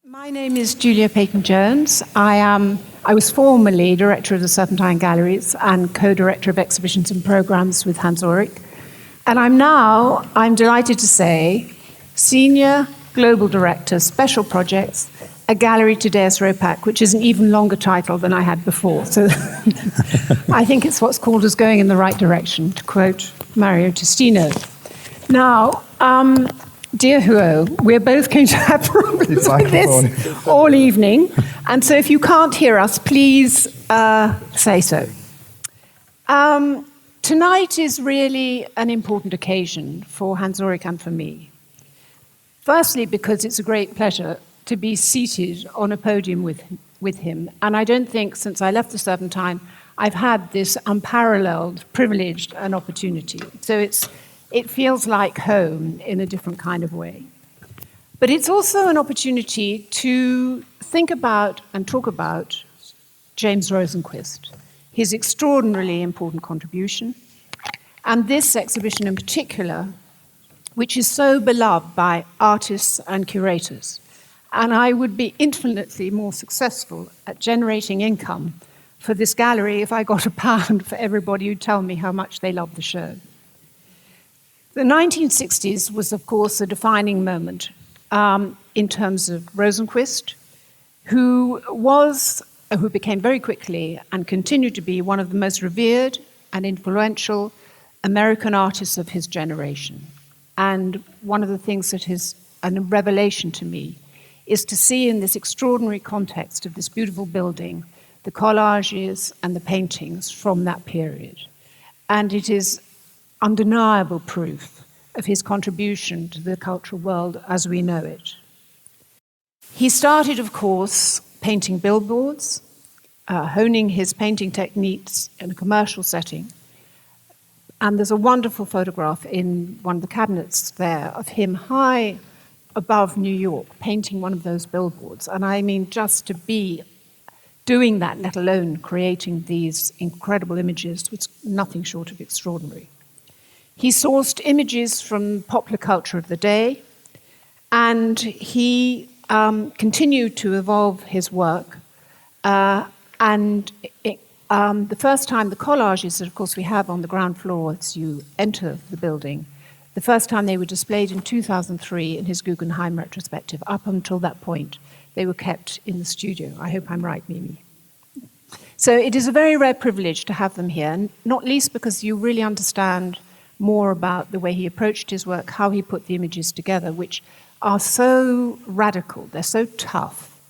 My name is Julia Peyton-Jones. I was formerly director of the Serpentine Galleries and co-director of exhibitions and programs with Hans Ulrich. And I'm delighted to say, senior global director, special projects, a gallery to Deus Ropac, which is an even longer title than I had before. So I think it's what's called as going in the right direction, to quote Mario Testino. Now, dear Huo, we're both going to have problems with this all evening. And so if you can't hear us, please say so. Tonight is really an important occasion for Hans Ulrich and for me. Firstly, because it's a great pleasure to be seated on a podium with him. And I don't think since I left the Serpentine, I've had this unparalleled, privileged an opportunity. So it feels like home in a different kind of way. But it's also an opportunity to think about and talk about James Rosenquist, his extraordinarily important contribution, and this exhibition in particular, which is so beloved by artists and curators. And I would be infinitely more successful at generating income for this gallery if I got £1 for everybody who'd tell me how much they loved the show. The 1960s was, of course, a defining moment in terms of Rosenquist, who became very quickly and continued to be one of the most revered and influential American artists of his generation. And one of the things that is a revelation to me is to see in this extraordinary context of this beautiful building the collages and the paintings from that period. And it is undeniable proof of his contribution to the cultural world as we know it. He started, of course, painting billboards, honing his painting techniques in a commercial setting. And there's a wonderful photograph in one of the cabinets there of him high above New York, painting one of those billboards. And I mean, just to be doing that, let alone creating these incredible images, was nothing short of extraordinary. He sourced images from popular culture of the day, and he continued to evolve his work. The first time, the collages that, of course, we have on the ground floor as you enter the building, the first time they were displayed in 2003 in his Guggenheim retrospective. Up until that point, they were kept in the studio. I hope I'm right, Mimi. So it is a very rare privilege to have them here, not least because you really understand more about the way he approached his work, how he put the images together, which are so radical, they're so tough,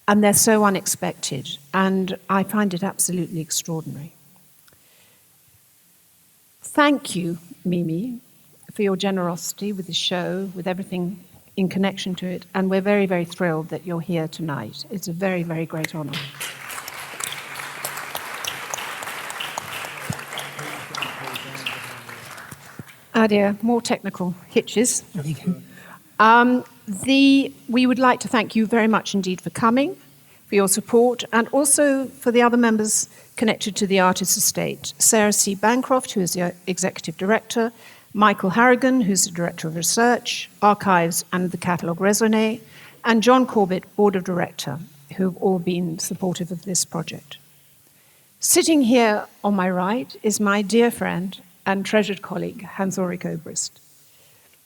and they're so unexpected, and I find it absolutely extraordinary. Thank you, Mimi, for your generosity with the show, with everything in connection to it, and we're very, very thrilled that you're here tonight. It's a very, very great honor. Oh dear, more technical hitches. We would like to thank you very much indeed for coming, for your support, and also for the other members connected to the artist's estate. Sarah C. Bancroft, who is the executive director, Michael Harrigan, who's the director of research, archives, and the catalogue Raisonné, and John Corbett, board of director, who have all been supportive of this project. Sitting here on my right is my dear friend and treasured colleague, Hans Ulrich Obrist.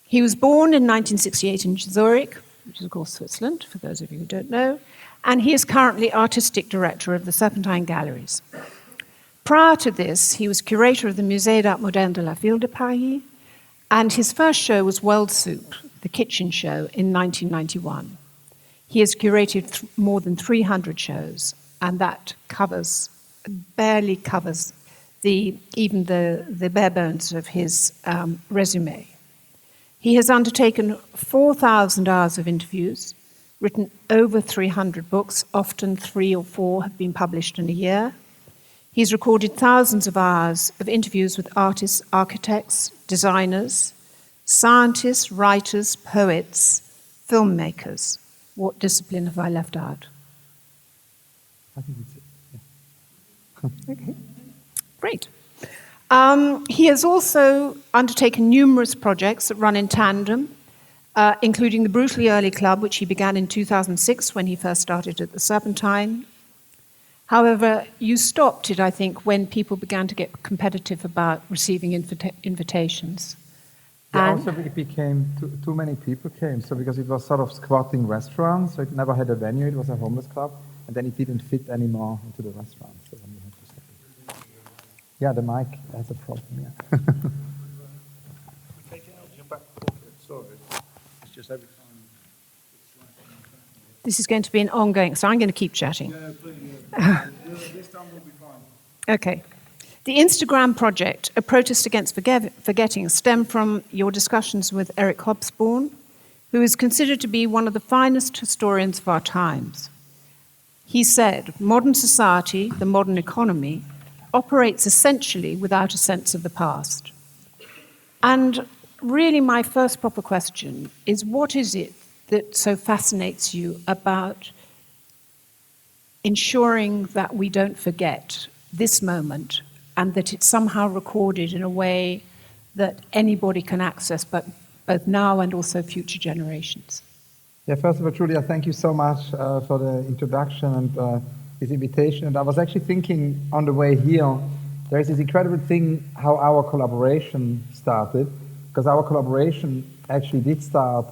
He was born in 1968 in Zurich, which is, of course, Switzerland, for those of you who don't know, and he is currently artistic director of the Serpentine Galleries. Prior to this, he was curator of the Musée d'Art Moderne de la Ville de Paris, and his first show was World Soup, the kitchen show, in 1991. He has curated more than 300 shows, and that barely covers even the bare bones of his resume. He has undertaken 4,000 hours of interviews, written over 300 books, often 3 or 4 have been published in a year. He's recorded thousands of hours of interviews with artists, architects, designers, scientists, writers, poets, filmmakers. What discipline have I left out? I think that's it. Yeah. Okay. Great. He has also undertaken numerous projects that run in tandem including the Brutally Early Club, which he began in 2006 when he first started at the Serpentine. However, you stopped it, I think, when people began to get competitive about receiving invitations. Yeah, also it became too many people came, so because it was sort of squatting restaurants, so it never had a venue, it was a homeless club, and then it didn't fit anymore into the restaurant, so then we had to stop it. Yeah, the mic has a problem, yeah. Take it out of your back pocket, sorry. It's just every time. This is going to be an ongoing, so I'm going to keep chatting. Yeah, please. Yeah. This time we'll be fine. Okay. The Instagram project, A Protest Against Forgetting, stemmed from your discussions with Eric Hobsbawm, who is considered to be one of the finest historians of our times. He said, modern society, the modern economy, operates essentially without a sense of the past. And really my first proper question is, what is it that so fascinates you about ensuring that we don't forget this moment and that it's somehow recorded in a way that anybody can access, but both now and also future generations? Yeah, first of all, Julia, thank you so much for the introduction and this invitation. And I was actually thinking on the way here, there is this incredible thing how our collaboration started, because our collaboration actually did start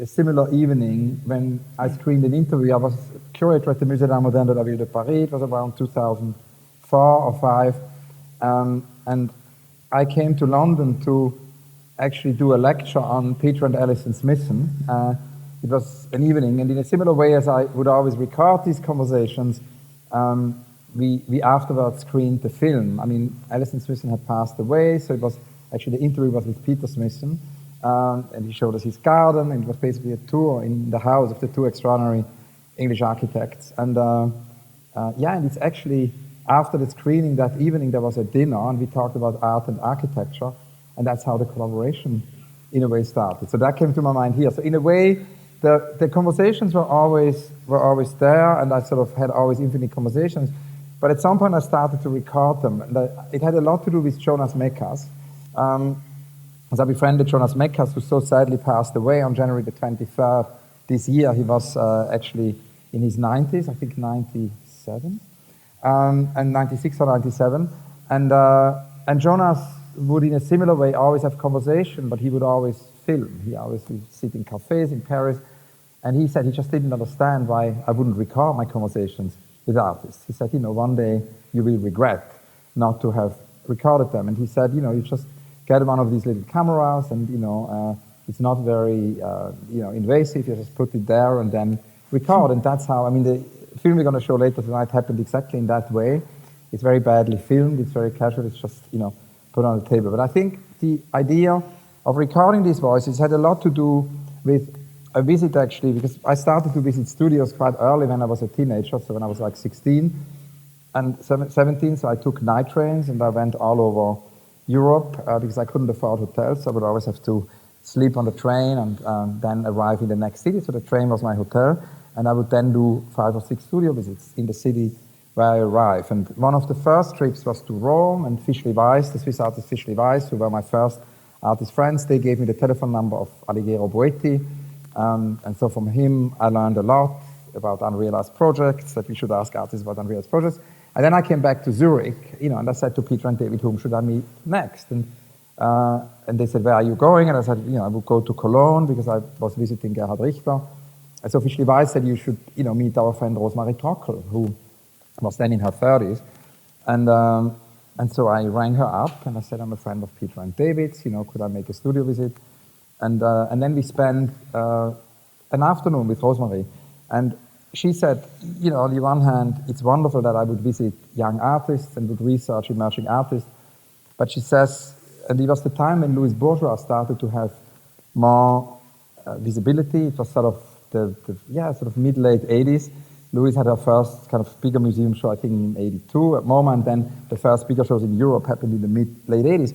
a similar evening when I screened an interview. I was curator at the Musée d'Art Moderne de la Ville de Paris. It was around 2004 or 5. And I came to London to actually do a lecture on Peter and Alison Smithson. It was an evening, and in a similar way as I would always record these conversations, we afterwards screened the film. I mean, Alison Smithson had passed away, so it was actually the interview was with Peter Smithson, and he showed us his garden, and it was basically a tour in the house of the two extraordinary English architects. And yeah, and it's actually after the screening that evening there was a dinner, and we talked about art and architecture, and that's how the collaboration in a way started. So that came to my mind here. So in a way, the conversations were always there, and I sort of had always infinite conversations. But at some point I started to record them. And it had a lot to do with Jonas Mekas. As I befriended Jonas Mekas, who so sadly passed away on January the 23rd this year. He was actually in his 90s, I think 97, and 96 or 97. And Jonas would, in a similar way, always have conversation, but he would always film. He always would sit in cafes in Paris. And he said he just didn't understand why I wouldn't record my conversations with artists. He said, you know, one day you will regret not to have recorded them. And he said, you know, you just get one of these little cameras and, you know, it's not very, you know, invasive. You just put it there and then record. And that's how, I mean, the film we're going to show later tonight happened exactly in that way. It's very badly filmed. It's very casual. It's just, you know, put on the table. But I think the idea of recording these voices had a lot to do with a visit, actually, because I started to visit studios quite early when I was a teenager, so when I was like 16 and 17, so I took night trains and I went all over Europe because I couldn't afford hotels, so I would always have to sleep on the train and then arrive in the next city, so the train was my hotel, and I would then do 5 or 6 studio visits in the city where I arrived. And one of the first trips was to Rome, and Fischli Weiss, the Swiss artist Fischli Weiss, who were my first artist friends, they gave me the telephone number of Alighiero Boetti. And so from him, I learned a lot about unrealized projects, that we should ask artists about unrealized projects. And then I came back to Zurich, you know, and I said to Peter and David, whom should I meet next? And they said, where are you going? And I said, you know, I would go to Cologne because I was visiting Gerhard Richter. And so Fischli Weiss said, you should, you know, meet our friend Rosemarie Trockel, who was then in her 30s. And so I rang her up and I said, I'm a friend of Peter and David's, you know, could I make a studio visit? And then we spent an afternoon with Rosemarie. And she said, you know, on the one hand, it's wonderful that I would visit young artists and would research emerging artists. But she says, and it was the time when Louis Bourgeois started to have more visibility. It was sort of sort of mid-late 80s. Louis had her first kind of bigger museum show, I think, in 82 at MoMA, and then the first bigger shows in Europe happened in the mid-late 80s.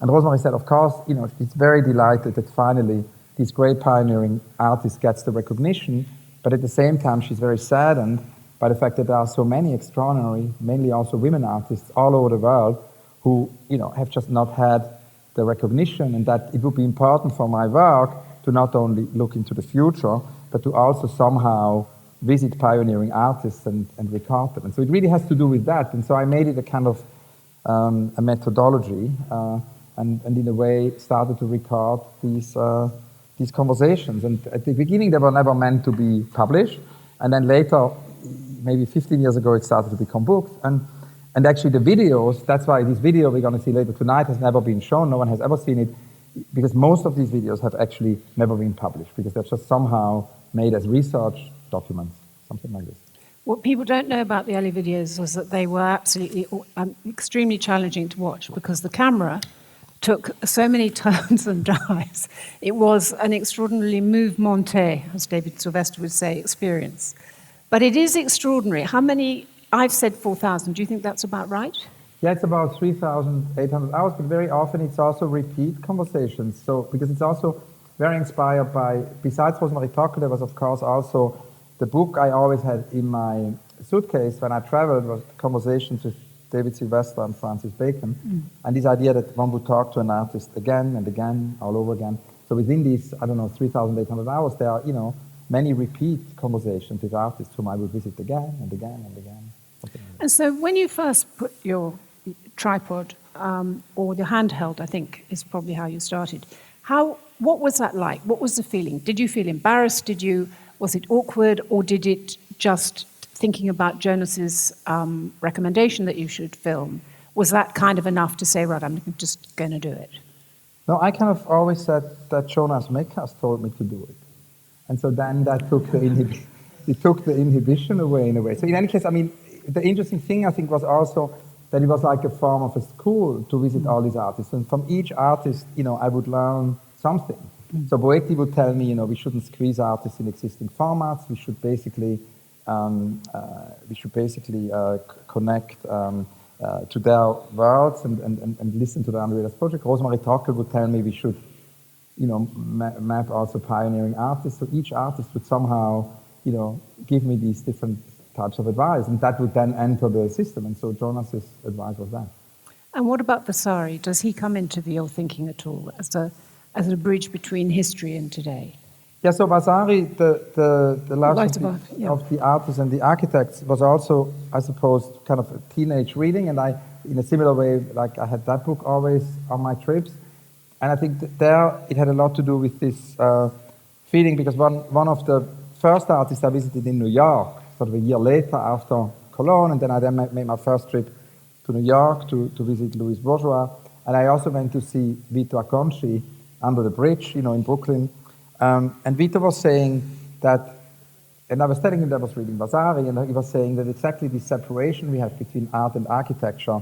And Rosemarie said, of course, you know, she's very delighted that finally this great pioneering artist gets the recognition, but at the same time she's very saddened by the fact that there are so many extraordinary, mainly also women artists all over the world who, you know, have just not had the recognition, and that it would be important for my work to not only look into the future, but to also somehow visit pioneering artists and record them. And so it really has to do with that. And so I made it a kind of a methodology, and in a way started to record these conversations. And at the beginning, they were never meant to be published. And then later, maybe 15 years ago, it started to become books. And actually the videos, that's why this video we're going to see later tonight has never been shown. No one has ever seen it, because most of these videos have actually never been published, because they're just somehow made as research documents, something like this. What people don't know about the early videos was that they were absolutely extremely challenging to watch, because the camera took so many turns and dives. It was an extraordinarily mouvementé, as David Sylvester would say, experience. But it is extraordinary. How many? I've said 4,000. Do you think that's about right? Yeah, it's about 3,800 hours, but very often it's also repeat conversations. So, because it's also very inspired by, besides Rosemary Tockel, there was of course also the book I always had in my suitcase when I traveled, was conversations with David Sylvester and Francis Bacon, and this idea that one would talk to an artist again and again, all over again. So within these, 3,800 hours, there are, many repeat conversations with artists whom I would visit again and again and again. And so when you first put your tripod, or the handheld, I think is probably how you started, what was that like? What was the feeling? Did you feel embarrassed? Was it awkward? Or did it just, thinking about Jonas's recommendation that you should film, was that kind of enough to say, right, I'm just going to do it? No, I kind of always said that Jonas Mekas told me to do it. And so then that took the inhibition away in a way. So in any case, the interesting thing, I think, was also that it was like a form of a school to visit all these artists. And from each artist, I would learn something. So Boetti would tell me, we shouldn't squeeze artists in existing formats. We should basically connect to their worlds and listen to the unrealized project. Rosemary Tockel would tell me we should, map also pioneering artists. So each artist would somehow, give me these different types of advice, and that would then enter the system. And so Jonas's advice was that. And what about Vasari? Does he come into your thinking at all as a bridge between history and today? Yeah, so Vasari, the last of the artists and the architects, was also, I suppose, kind of a teenage reading, and I, in a similar way, like I had that book always on my trips, and I think there it had a lot to do with this feeling, because one of the first artists I visited in New York, sort of a year later after Cologne, and then I made my first trip to New York to visit Louis Bourgeois, and I also went to see Vito Acconci under the bridge, in Brooklyn. And Vito was saying that, and I was telling him that I was reading Vasari, and he was saying that exactly the separation we have between art and architecture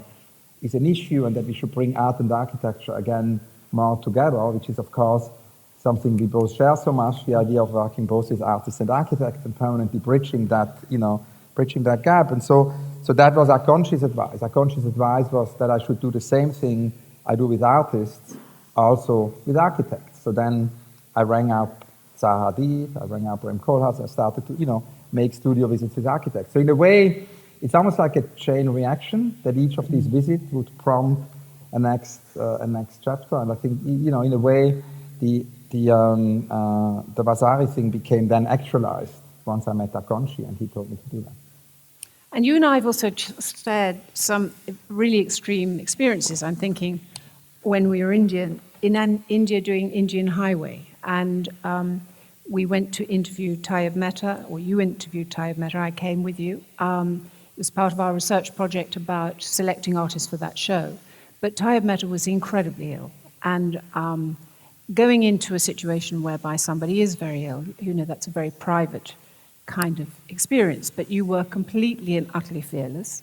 is an issue, and that we should bring art and architecture again more together, which is, of course, something we both share so much, the idea of working both as artists and architects and permanently bridging that gap. And so that was Acconci's advice. Acconci's advice was that I should do the same thing I do with artists, also with architects. So then I rang up Zaha Hadid, I rang up Rem Koolhaas, I started to, make studio visits with architects. So in a way, it's almost like a chain reaction that each of these visits would prompt a next chapter. And I think, in a way, the Vasari thing became then actualized once I met Acconci, and he told me to do that. And you and I have also shared some really extreme experiences. I'm thinking when we were in India doing Indian Highway, and we went to interview Tayyab Mehta, or you interviewed Tayyab Mehta, I came with you. It was part of our research project about selecting artists for that show. But Tayyab Mehta was incredibly ill, and going into a situation whereby somebody is very ill, that's a very private kind of experience, but you were completely and utterly fearless,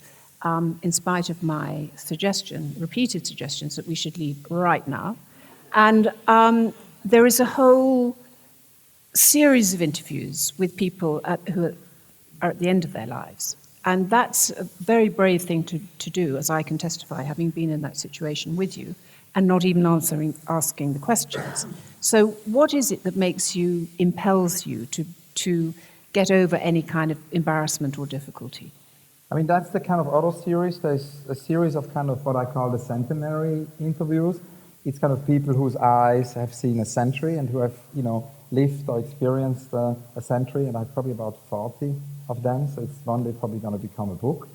in spite of my repeated suggestions that we should leave right now. And there is a whole series of interviews with people who are at the end of their lives. And that's a very brave thing to do, as I can testify, having been in that situation with you, and not even asking the questions. So what is it that impels you to get over any kind of embarrassment or difficulty? That's the kind of other series. There's a series of kind of what I call the centenary interviews, it's kind of people whose eyes have seen a century and who have, lived or experienced a century, and I have probably about 40 of them, so it's one day probably going to become a book.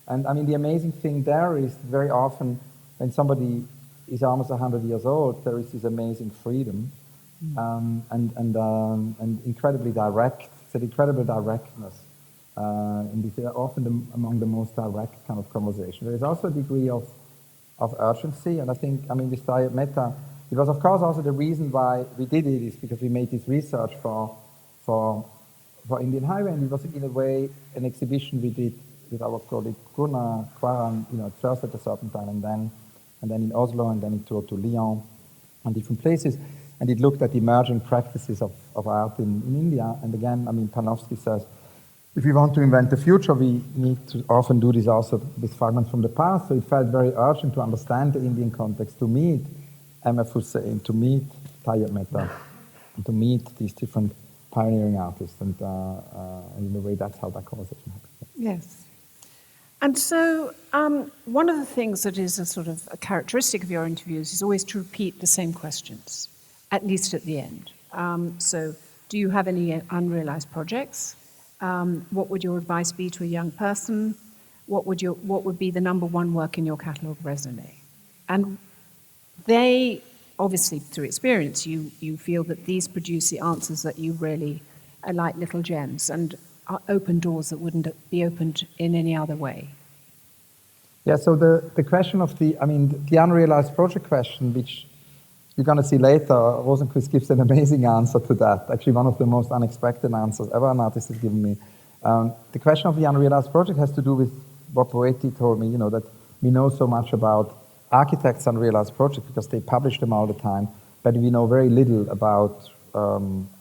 And I mean, the amazing thing there is very often when somebody is almost 100 years old, there is this amazing freedom and incredibly direct. It's an incredible directness. And these are often among the most direct kind of conversation. There is also a degree of urgency, and I think, with Diet Meta, it was of course also the reason why we did it is because we made this research for Indian Highway, and it was in a way an exhibition we did with our colleague Gunnar Quaran, first at a certain time, and then in Oslo, and then it toured to Lyon and different places, and it looked at emerging practices of art in India. And again, Panofsky says, if we want to invent the future, we need to often do this also with fragments from the past. So it felt very urgent to understand the Indian context, to meet M.F. Hussain, to meet Tayyab Mehta, and to meet these different pioneering artists. And in a way, that's how that conversation happened. Yes. And so one of the things that is a sort of a characteristic of your interviews is always to repeat the same questions, at least at the end. So do you have any unrealized projects? What would your advice be to a young person? What would be the number one work in your catalogue resume? And they, obviously through experience, you feel that these produce the answers that you really are like little gems and open doors that wouldn't be opened in any other way. Yeah, so the question of the unrealized project question, which you're going to see later, Rosenquist gives an amazing answer to that. Actually, one of the most unexpected answers ever an artist has given me. The question of the unrealized project has to do with what Poeti told me, that we know so much about architects' unrealized projects because they publish them all the time, but we know very little about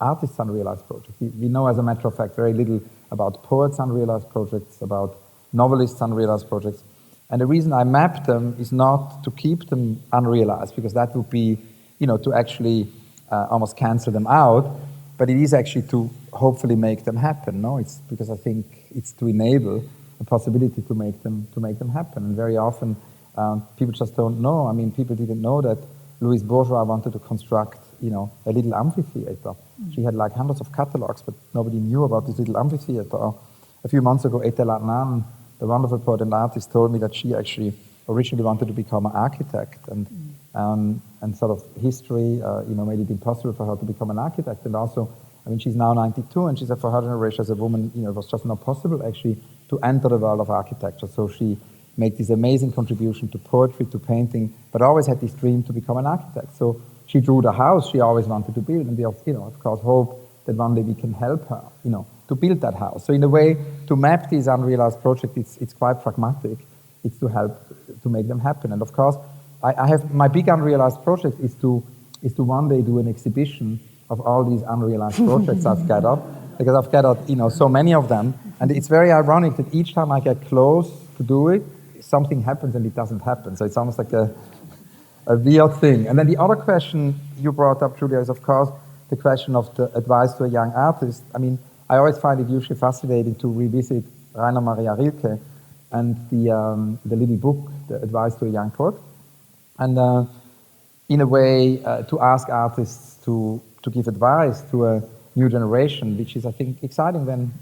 artists' unrealized projects. We know, as a matter of fact, very little about poets' unrealized projects, about novelists' unrealized projects. And the reason I mapped them is not to keep them unrealized, because that would be, to actually almost cancel them out, but it is actually to hopefully make them happen. No, it's because I think it's to enable a possibility to make them happen. And very often people just don't know. People didn't know that Louise Bourgeois wanted to construct, a little amphitheater. She had like hundreds of catalogs, but nobody knew about this little amphitheater. A few months ago, Etel Adnan, the wonderful poet and artist, told me that she actually originally wanted to become an architect, and sort of history, made it impossible for her to become an architect. And also, she's now 92, and she said for her generation as a woman, it was just not possible actually to enter the world of architecture. So she made this amazing contribution to poetry, to painting, but always had this dream to become an architect. So she drew the house she always wanted to build, and we, of course, hope that one day we can help her, to build that house. So in a way, to map these unrealized projects, it's quite pragmatic. It's to help to make them happen. And of course, I have my big unrealized project is to one day do an exhibition of all these unrealized projects I've gathered, because I've gathered, so many of them. And it's very ironic that each time I get close to do it, something happens and it doesn't happen. So it's almost like a weird thing. And then the other question you brought up, Julia, is of course the question of the advice to a young artist. I always find it usually fascinating to revisit Rainer Maria Rilke and the little book, The Advice to a Young Poet. And in a way, to ask artists to give advice to a new generation, which is, I think, exciting when,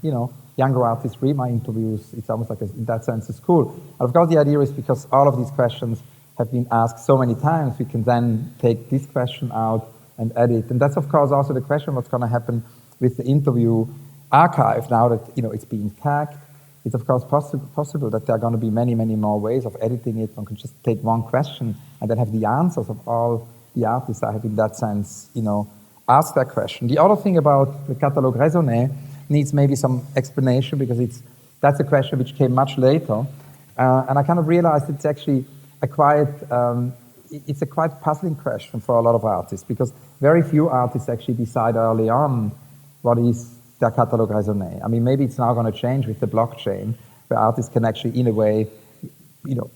younger artists read my interviews. It's almost like, in that sense, a school. And of course, the idea is because all of these questions have been asked so many times, we can then take this question out and edit. And that's, of course, also the question what's going to happen with the interview archive now that, it's being tagged. It's, of course, possible that there are going to be many, many more ways of editing it. One can just take one question and then have the answers of all the artists I have, in that sense, asked that question. The other thing about the catalogue raisonné needs maybe some explanation, because that's a question which came much later. And I kind of realized it's actually a quite puzzling question for a lot of artists, because very few artists actually decide early on what is their catalogue raisonné. Maybe it's now going to change with the blockchain, where artists can actually, in a way,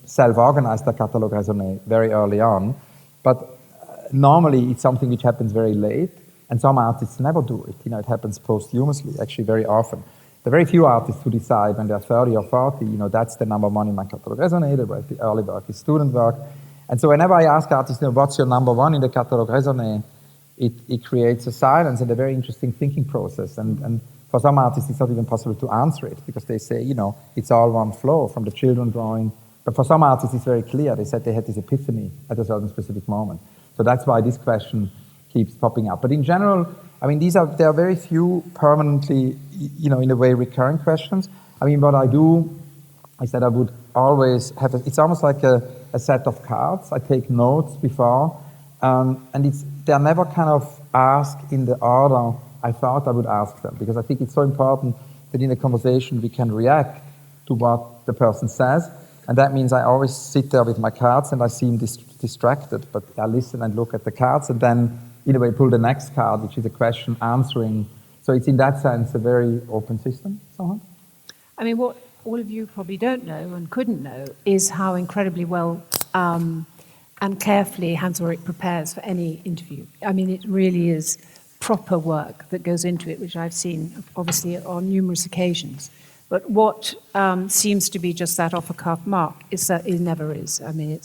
self-organize their catalogue raisonné very early on. But normally it's something which happens very late, and some artists never do it. It happens posthumously, actually, very often. There are very few artists who decide when they're 30 or 40, that's the number one in my catalogue raisonné, the early work is student work. And so whenever I ask artists, what's your number one in the catalogue raisonné, it creates a silence and a very interesting thinking process. And for some artists, it's not even possible to answer it because they say, it's all one flow from the children drawing. But for some artists, it's very clear. They said they had this epiphany at a certain specific moment. So that's why this question keeps popping up. But in general, I mean, there are very few permanently, in a way, recurring questions. I mean, what I do is that I would always have, it's almost like a set of cards. I take notes before, and they're never kind of asked in the order I thought I would ask them, because I think it's so important that in a conversation we can react to what the person says, and that means I always sit there with my cards and I seem distracted, but I listen and look at the cards and then, in a way, pull the next card, which is a question answering. So it's in that sense a very open system, somehow. I mean, what all of you probably don't know and couldn't know is how incredibly well and carefully Hans-Ulrich prepares for any interview. I mean, it really is proper work that goes into it, which I've seen, obviously, on numerous occasions. But what seems to be just that off-the-cuff mark is that it never is. I mean,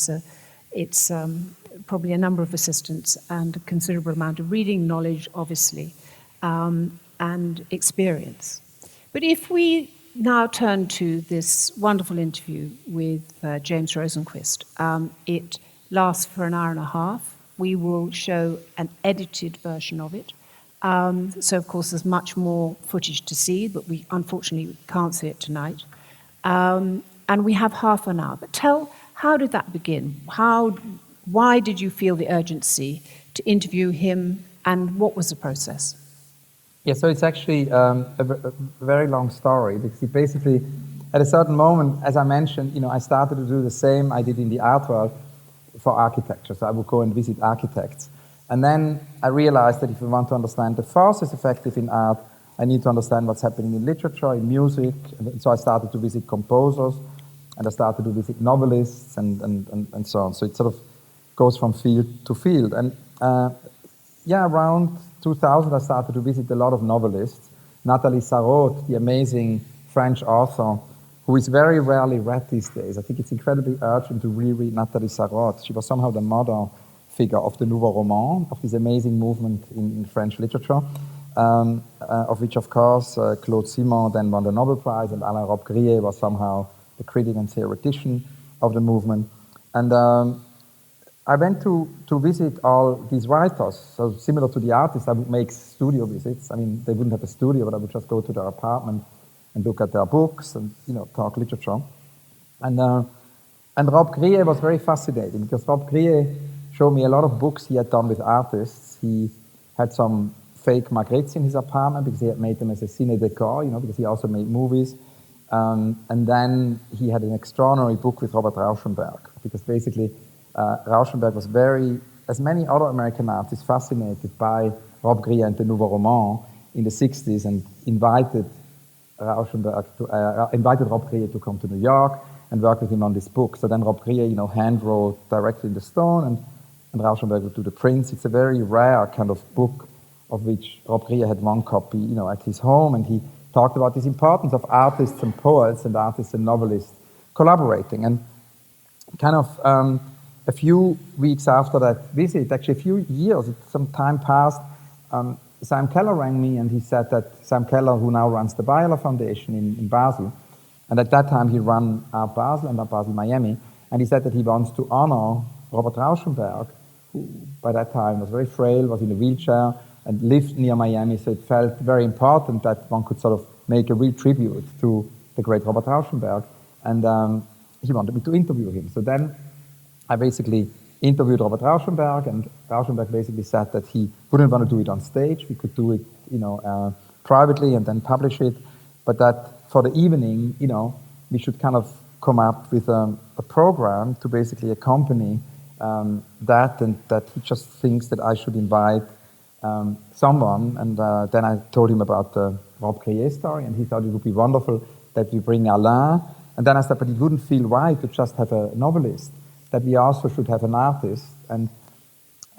it's probably a number of assistants and a considerable amount of reading, knowledge, obviously, and experience. But if we now turn to this wonderful interview with James Rosenquist, it lasts for an hour and a half. We will show an edited version of it. So, of course, there's much more footage to see, but we unfortunately can't see it tonight. And we have half an hour. But how did that begin? Why did you feel the urgency to interview him, and what was the process? Yeah, so it's actually a very long story, because he basically, at a certain moment, as I mentioned, I started to do the same I did in the art world for architecture. So I would go and visit architects. And then I realized that if we want to understand the forces effective in art, I need to understand what's happening in literature, in music. And so I started to visit composers, and I started to visit novelists, and so on. So it sort of goes from field to field. And around 2000, I started to visit a lot of novelists. Nathalie Sarraute, the amazing French author, who is very rarely read these days. I think it's incredibly urgent to reread Nathalie Sarraute. She was somehow the mother figure of the Nouveau Roman, of this amazing movement in French literature, of which, of course, Claude Simon then won the Nobel Prize, and Alain Robbe-Grillet was somehow the critic and theoretician of the movement. And I went to visit all these writers. So similar to the artists, I would make studio visits. I mean, they wouldn't have a studio, but I would just go to their apartment and look at their books and, talk literature. And Robbe-Grillet was very fascinating, because Robbe-Grillet showed me a lot of books he had done with artists. He had some fake Magrittes in his apartment because he had made them as a cine decor, because he also made movies. And then he had an extraordinary book with Robert Rauschenberg, because basically Rauschenberg was as many other American artists, fascinated by Robbe-Grillet and the Nouveau Roman in the 60s, and invited Robbe-Grillet to come to New York and work with him on this book. So then Robbe-Grillet, hand wrote directly in the stone, and Rauschenberg would do the prints. It's a very rare kind of book, of which Robbe-Grillet had one copy, at his home, and he talked about this importance of artists and poets and artists and novelists collaborating. And kind of a few weeks after that visit, actually a few years, some time passed, Sam Keller rang me, and he said that Sam Keller, who now runs the Bayer Foundation in Basel, and at that time he ran Art Basel and Art Basel Miami, and he said that he wants to honor Robert Rauschenberg, who by that time was very frail, was in a wheelchair, and lived near Miami, so it felt very important that one could sort of make a real tribute to the great Robert Rauschenberg, and he wanted me to interview him. So then I basically interviewed Robert Rauschenberg, and Rauschenberg basically said that he wouldn't want to do it on stage. We could do it, privately and then publish it, but that for the evening, we should kind of come up with a program to basically accompany that, and that he just thinks that I should invite someone. And then I told him about the Robbe-Grillet story, and he thought it would be wonderful that we bring Alain. And then I said, but it wouldn't feel right to just have a novelist, that we also should have an artist. And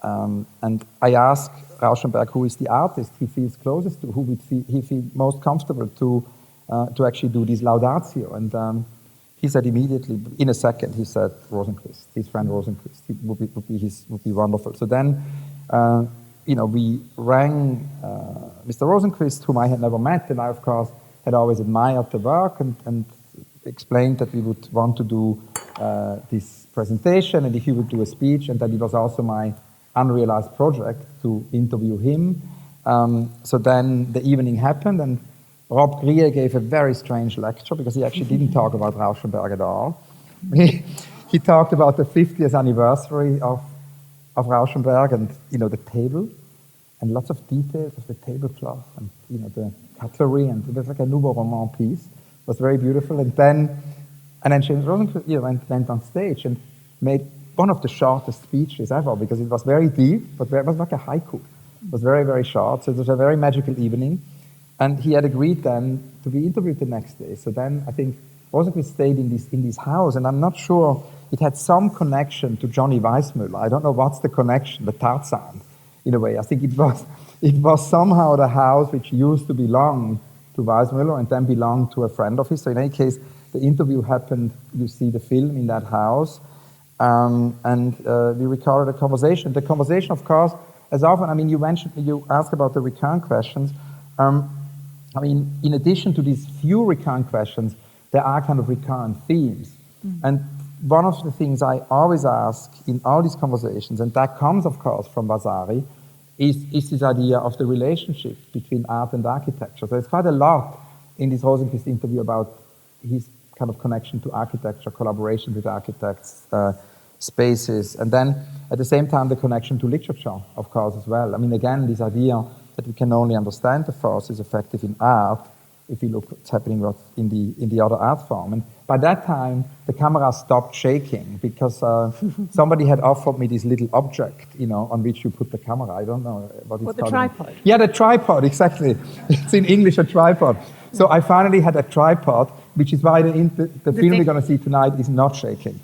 I asked Rauschenberg, who is the artist he feels closest to, he feels most comfortable to actually do this laudatio. And he said immediately, in a second, he said Rosenquist, his friend Rosenquist, he would be wonderful. So then, we rang Mr. Rosenquist, whom I had never met, and I, of course, had always admired the work and explained that we would want to do this presentation and if he would do a speech, and that it was also my unrealized project to interview him. So then the evening happened, and Rob Grier gave a very strange lecture because he actually didn't talk about Rauschenberg at all. He talked about the 50th anniversary of Rauschenberg and, the table and lots of details of the tablecloth and, the cutlery, and it was like a Nouveau Roman piece. It was very beautiful. And then James Rosenquist went on stage and made one of the shortest speeches ever because it was very deep, but it was like a haiku. It was very, very short. So it was a very magical evening. And he had agreed then to be interviewed the next day. So then I think Rosenquist stayed in this house, and I'm not sure, it had some connection to Johnny Weissmuller. I don't know what's the connection, the Tarzan, in a way. I think it was somehow the house which used to belong to Weissmuller and then belonged to a friend of his. So in any case, the interview happened, you see the film in that house, and we recorded a conversation. The conversation, of course, as often, you asked about the recurrent questions. In addition to these few recurrent questions, there are kind of recurrent themes. And one of the things I always ask in all these conversations, and that comes, of course, from Vasari, is this idea of the relationship between art and architecture. So it's quite a lot in this Rosenquist interview about his kind of connection to architecture, collaboration with architects, spaces, and then at the same time the connection to literature, of course, as well. Again, this idea that we can only understand the force is effective in art if we look what's happening in the other art form. And by that time, the camera stopped shaking because somebody had offered me this little object, on which you put the camera. I don't know what it's called. The tripod. Yeah, the tripod, exactly. It's in English, a tripod. So I finally had a tripod, which is why the film we're going to see tonight is not shaking.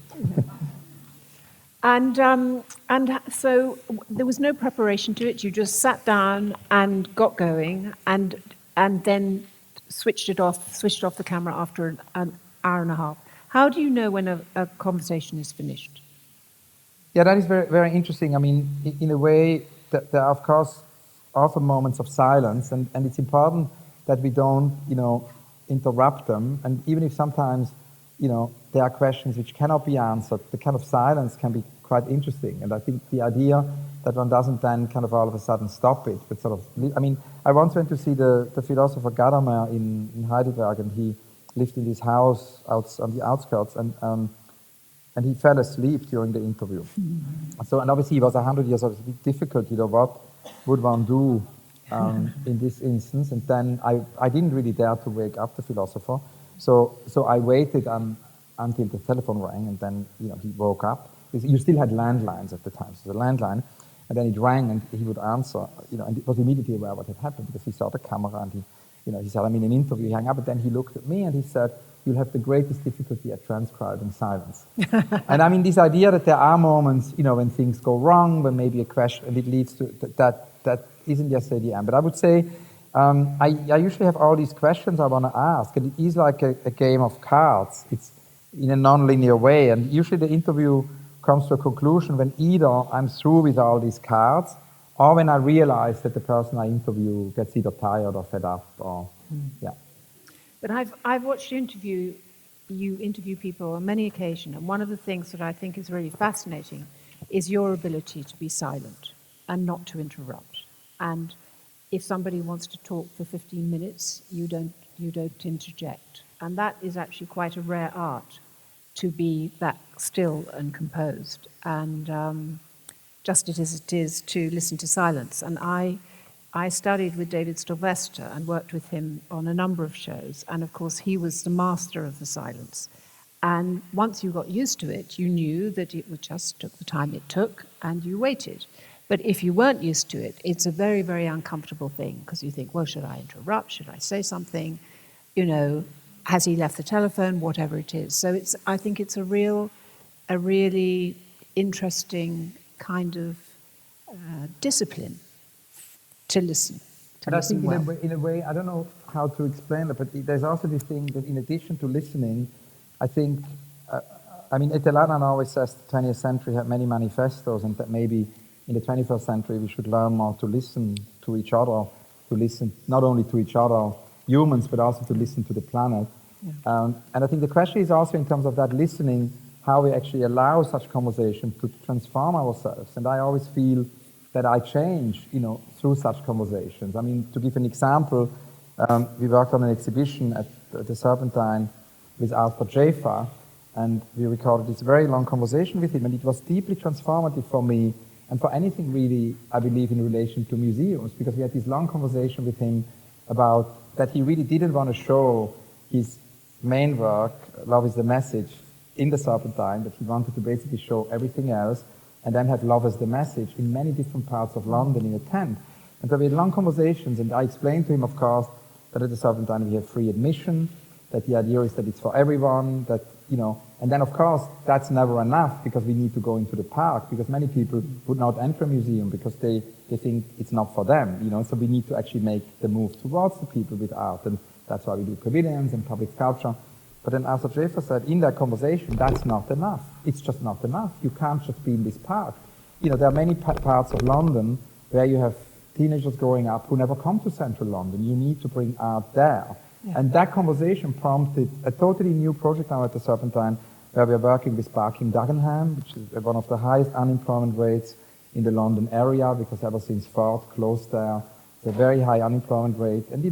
And so there was no preparation to it. You just sat down and got going, and then switched off the camera after an hour and a half. How do you know when a conversation is finished? Yeah, that is very, very interesting. In a way, there are, of course, often moments of silence, and it's important that we don't, interrupt them. And even if sometimes, there are questions which cannot be answered, the kind of silence can be quite interesting. And I think the idea that one doesn't then kind of all of a sudden stop it, but sort of, I once went to see the philosopher Gadamer in Heidelberg, and he lived in this house out on the outskirts, and he fell asleep during the interview. So, and obviously he was 100 years old. It's a bit difficult, what would one do in this instance? And then I didn't really dare to wake up the philosopher. So I waited until the telephone rang, and then he woke up. You still had landlines at the time, so the landline, and then it rang, and he would answer, and he was immediately aware what had happened because he saw the camera, and he said, I'm in an interview. He hung up, but then he looked at me and he said, "You'll have the greatest difficulty at transcribing silence." And this idea that there are moments, when things go wrong, when maybe a question, and it leads to that isn't just the end. But I would say, I usually have all these questions I want to ask, and it is like a game of cards. It's in a non-linear way, and usually the interview comes to a conclusion when either I'm through with all these cards, or when I realize that the person I interview gets either tired or fed up, or yeah. But I've watched you interview people on many occasions, and one of the things that I think is really fascinating is your ability to be silent and not to interrupt. And if somebody wants to talk for 15 minutes, you don't interject. And that is actually quite a rare art, to be that still and composed, and just as it is to listen to silence. And I studied with David Sylvester and worked with him on a number of shows, and of course he was the master of the silence. And once you got used to it, you knew that it would just took the time it took, and you waited. But if you weren't used to it, it's a very, very uncomfortable thing, because you think, well, should I interrupt? Should I say something? Has he left the telephone? Whatever it is. So I think it's a really interesting kind of discipline to listen. But I think in a way, I don't know how to explain it, but there's also this thing that in addition to listening, I think, I mean, Etelana always says the 20th century had many manifestos, and that maybe in the 21st century we should learn more to listen to each other, to listen not only to each other, humans, but also to listen to the planet. Yeah. And I think the question is also in terms of that listening, how we actually allow such conversation to transform ourselves. And I always feel that I change, through such conversations. I mean, to give an example, we worked on an exhibition at the Serpentine with Ulrich Obrist, and we recorded this very long conversation with him, and it was deeply transformative for me and for anything really, I believe, in relation to museums, because we had this long conversation with him about that he really didn't want to show his main work, Love is the Message, in the Serpentine, that he wanted to basically show everything else and then have Love as the Message in many different parts of London in a tent. And so we had long conversations, and I explained to him, of course, that at the Serpentine we have free admission, that the idea is that it's for everyone, that, and then of course that's never enough because we need to go into the park, because many people would not enter a museum because they think it's not for them, so we need to actually make the move towards the people with art, and that's why we do pavilions and public sculpture. But then Arthur Schaeffer said in that conversation, that's not enough. It's just not enough. You can't just be in this park. There are many parts of London where you have teenagers growing up who never come to central London. You need to bring art there. Yeah. And that conversation prompted a totally new project now at the Serpentine, where we're working with Barking Dagenham, which is one of the highest unemployment rates in the London area, because ever since Ford closed there, it's a very high unemployment rate. And,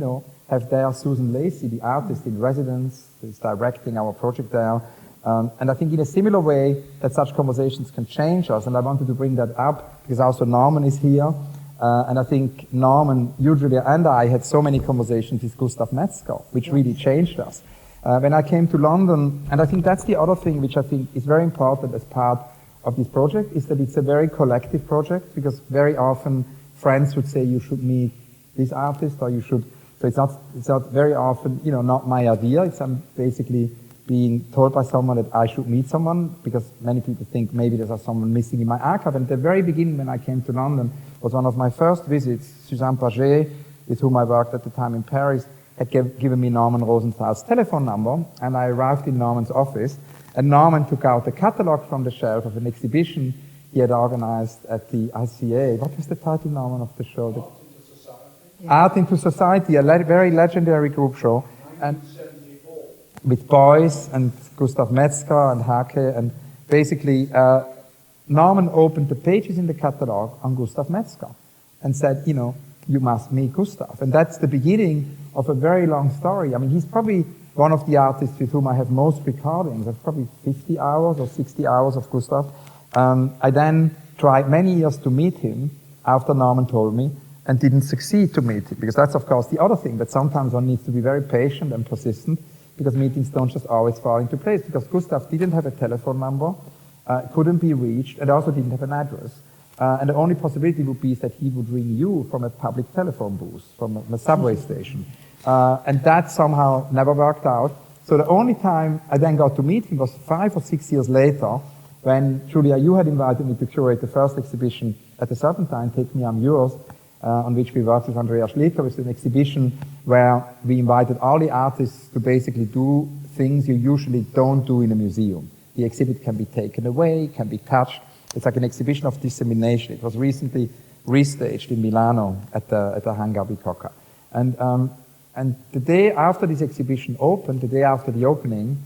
have there Susan Lacey, the artist in residence, who's directing our project there. And I think in a similar way that such conversations can change us, and I wanted to bring that up because also Norman is here. And I think Norman, you, Julia, and I had so many conversations with Gustav Metzger, which really changed us. When I came to London, and I think that's the other thing which I think is very important as part of this project, is that it's a very collective project, because very often friends would say you should meet this artist, or you should, so it's not very often, not my idea. It's basically being told by someone that I should meet someone, because many people think maybe there's someone missing in my archive. And at the very beginning when I came to London was one of my first visits. Suzanne Paget, with whom I worked at the time in Paris, had given me Norman Rosenthal's telephone number, and I arrived in Norman's office, and Norman took out a catalogue from the shelf of an exhibition he had organized at the ICA. What was the title, Norman, of the show? Art into Society, a very legendary group show. And with Beuys and Gustav Metzger and Hake, and basically Norman opened the pages in the catalogue on Gustav Metzger and said, you must meet Gustav. And that's the beginning of a very long story. I mean, he's probably one of the artists with whom I have most recordings. I've probably 50 hours or 60 hours of Gustav. I then tried many years to meet him after Norman told me, and didn't succeed to meet him, because that's, of course, the other thing, that sometimes one needs to be very patient and persistent, because meetings don't just always fall into place, because Gustav didn't have a telephone number, couldn't be reached, and also didn't have an address. And the only possibility would be that he would ring you from a public telephone booth, from a subway station. And that somehow never worked out. So the only time I then got to meet him was 5 or 6 years later, when, Julia, you had invited me to curate the first exhibition at the Serpentine, Take Me, I'm Yours, on which we worked with Andrea Schleker, with an exhibition where we invited all the artists to basically do things you usually don't do in a museum. The exhibit can be taken away, can be touched. It's like an exhibition of dissemination. It was recently restaged in Milano at the Hangar Bicocca. And the day after this exhibition opened, the day after the opening,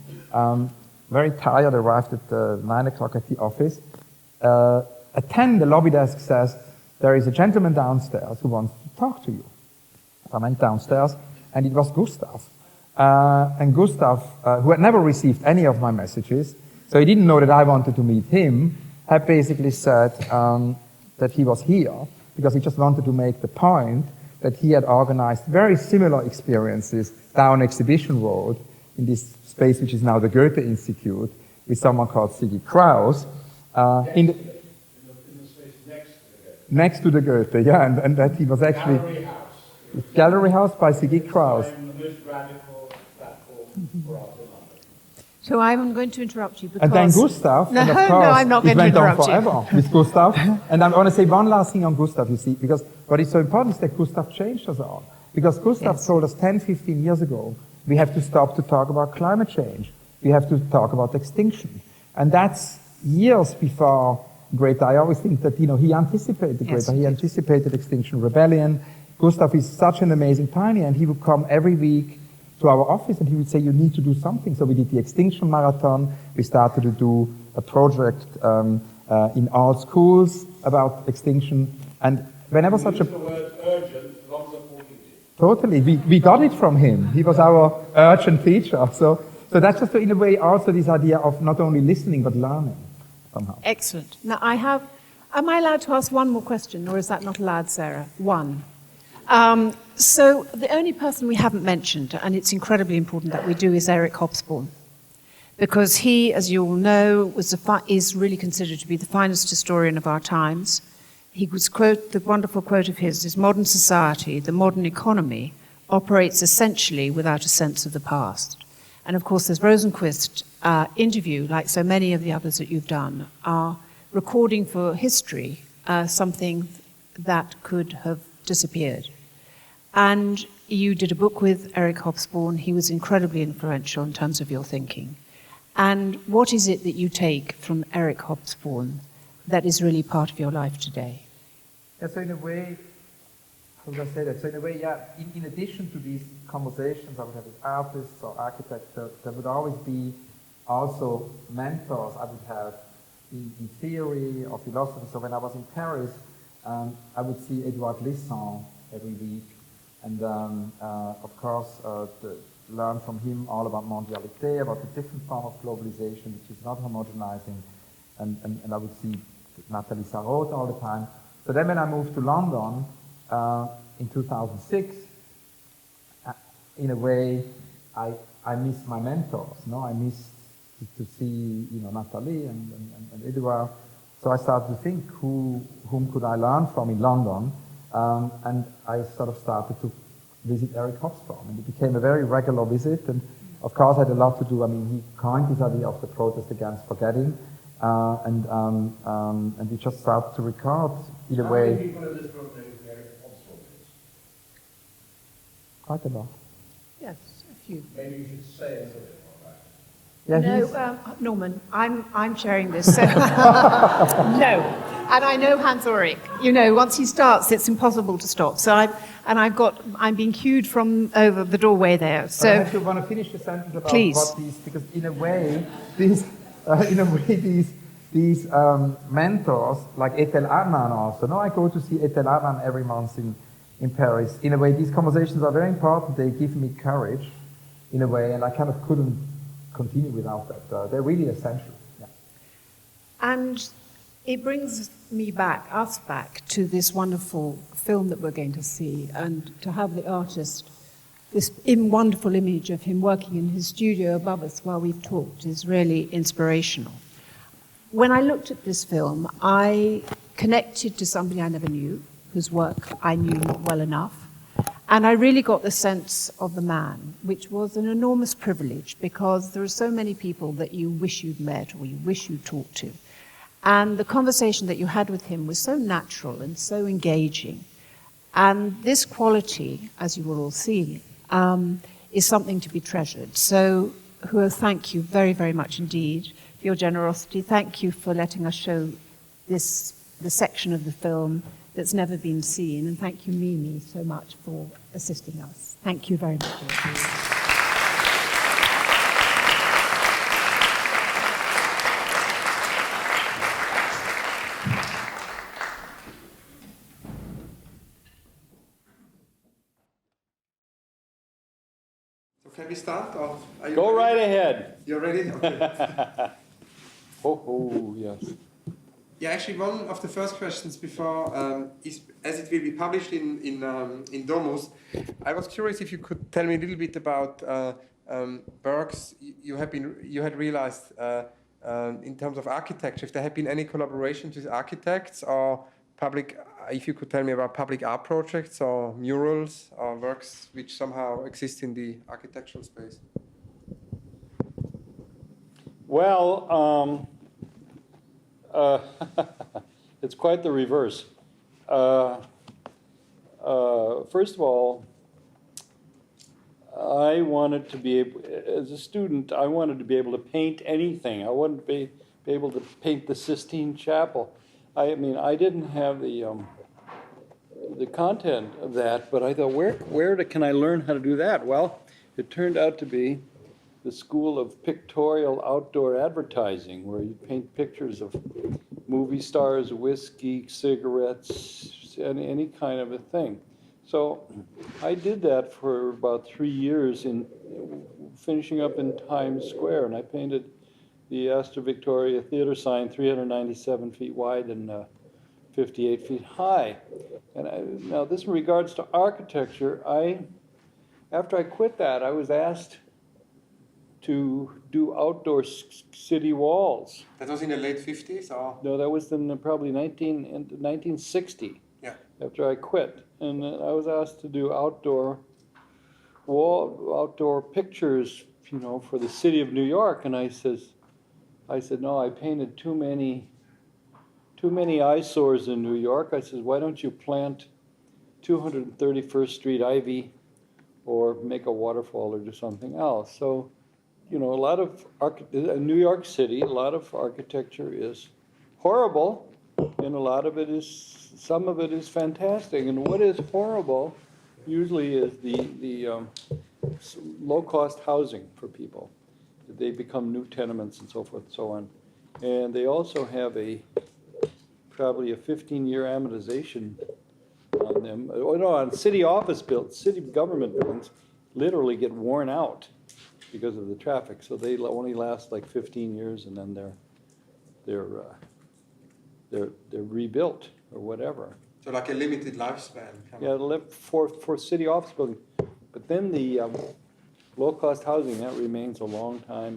very tired, arrived at 9 o'clock at the office. At 10, the lobby desk says, there is a gentleman downstairs who wants to talk to you. I went downstairs, and it was Gustav. And Gustav, who had never received any of my messages, so he didn't know that I wanted to meet him, had basically said that he was here because he just wanted to make the point that he had organized very similar experiences down Exhibition Road in this space which is now the Goethe Institute with someone called Siggy Kraus. In the space next to the Goethe, yeah, and that he was actually... Gallery House. Gallery House by Siggy Kraus. The most radical platform for art in London. So I'm going to interrupt you because... And then Gustav, no, and of course, I'm not going to interrupt it went on forever with Gustav. And I want to say one last thing on Gustav, you see, because what is so important is that Gustav changed us all. Because Gustav told us 10, 15 years ago, we have to stop to talk about climate change. we have to talk about extinction. And that's years before Greta. I always think that, he anticipated Greta. He anticipated Extinction Rebellion. Gustav is such an amazing pioneer, and he would come every week to our office and he would say, you need to do something. So we did the Extinction Marathon. We started to do a project in all schools about extinction. And whenever such a... the word urgent, not supporting it. Totally. We got it from him. He was our urgent teacher. So that's just, in a way, also this idea of not only listening, but learning somehow. Excellent. Now, am I allowed to ask one more question, or is that not allowed, Sarah? One. So the only person we haven't mentioned, and it's incredibly important that we do, is Eric Hobsbawm. Because he, as you all know, is really considered to be the finest historian of our times. He was the wonderful quote of his is, modern society, the modern economy, operates essentially without a sense of the past. And of course, this Rosenquist interview, like so many of the others that you've done, are recording for history something that could have disappeared. And you did a book with Eric Hobsbawm. He was incredibly influential in terms of your thinking. And what is it that you take from Eric Hobsbawm that is really part of your life today? Yeah, so in a way, how would I say that? So in a way, yeah, in addition to these conversations I would have with artists or architects, there would always be also mentors I would have in theory or philosophy. So when I was in Paris, I would see Edouard Glissant every week. And of course, learn from him all about mondialité, about the different form of globalization, which is not homogenizing. And I would see Nathalie Sarraute all the time. So then when I moved to London in 2006, in a way, I missed my mentors. No, I missed to see, Nathalie and Edouard. So I started to think, whom could I learn from in London? And I sort of started to visit Eric Hobsbawm, and it became a very regular visit. And of course, I had a lot to do. I mean, he coined this idea of the protest against forgetting, and we just started to record in a way. How many people in this room know who Eric Hobsbawm is? Quite a lot. Yes, a few. Maybe you should say a little bit about that. Yeah, No, Norman, I'm sharing this. So no. And I know Hans Ulrich. Once he starts, it's impossible to stop. So I'm being cued from over the doorway there. So I actually want to finish the sentence about please. What these, because in a way, these mentors, like Etel Adnan also. No, I go to see Etel Adnan every month in Paris. In a way, these conversations are very important. They give me courage, in a way, and I kind of couldn't continue without that. They're really essential. Yeah. And it brings us back to this wonderful film that we're going to see, and to have the artist, this wonderful image of him working in his studio above us while we've talked is really inspirational. When I looked at this film, I connected to somebody I never knew, whose work I knew not well enough, and I really got the sense of the man, which was an enormous privilege, because there are so many people that you wish you'd met or you wish you'd talked to. And the conversation that you had with him was so natural and so engaging. And this quality, as you will all see, is something to be treasured. So, Hua, thank you very, very much indeed for your generosity. Thank you for letting us show the section of the film that's never been seen. And thank you, Mimi, so much for assisting us. Thank you very much. Can we start? Or are you Go ready? right ahead. You're ready? Okay. Oh, yes. Yeah, actually, one of the first questions before is, as it will be published in Domus, I was curious if you could tell me a little bit about works you had realized in terms of architecture. If there have been any collaborations with architects or public, if you could tell me about public art projects or murals or works which somehow exist in the architectural space. Well, it's quite the reverse. First of all, I wanted to be able, as a student, I wanted to be able to paint anything. I wanted to be able to paint the Sistine Chapel. I mean, I didn't have the content of that, but I thought, can I learn how to do that? Well, it turned out to be the School of Pictorial Outdoor Advertising, where you paint pictures of movie stars, whiskey, cigarettes, any kind of a thing. So I did that for about 3 years, finishing up in Times Square, and I painted the Astor Victoria Theater sign, 397 feet wide and 58 feet high. And now this in regards to architecture, after I quit that, I was asked to do outdoor city walls. That was in the late 50s, or? No, that was in probably 1960. Yeah. After I quit, and I was asked to do outdoor pictures, for the city of New York. And I said, no, I painted too many eyesores in New York. I said, why don't you plant 231st Street ivy, or make a waterfall, or do something else? So, a lot of New York City, a lot of architecture is horrible, and some of it is fantastic. And what is horrible usually is the low-cost housing for people. They become new tenements and so forth and so on. And they also have probably a 15-year amortization on them. On city government buildings literally get worn out because of the traffic. So they only last like 15 years, and then they're rebuilt or whatever. So like a limited lifespan. Yeah, for city office building. But then the low-cost housing, that remains a long time.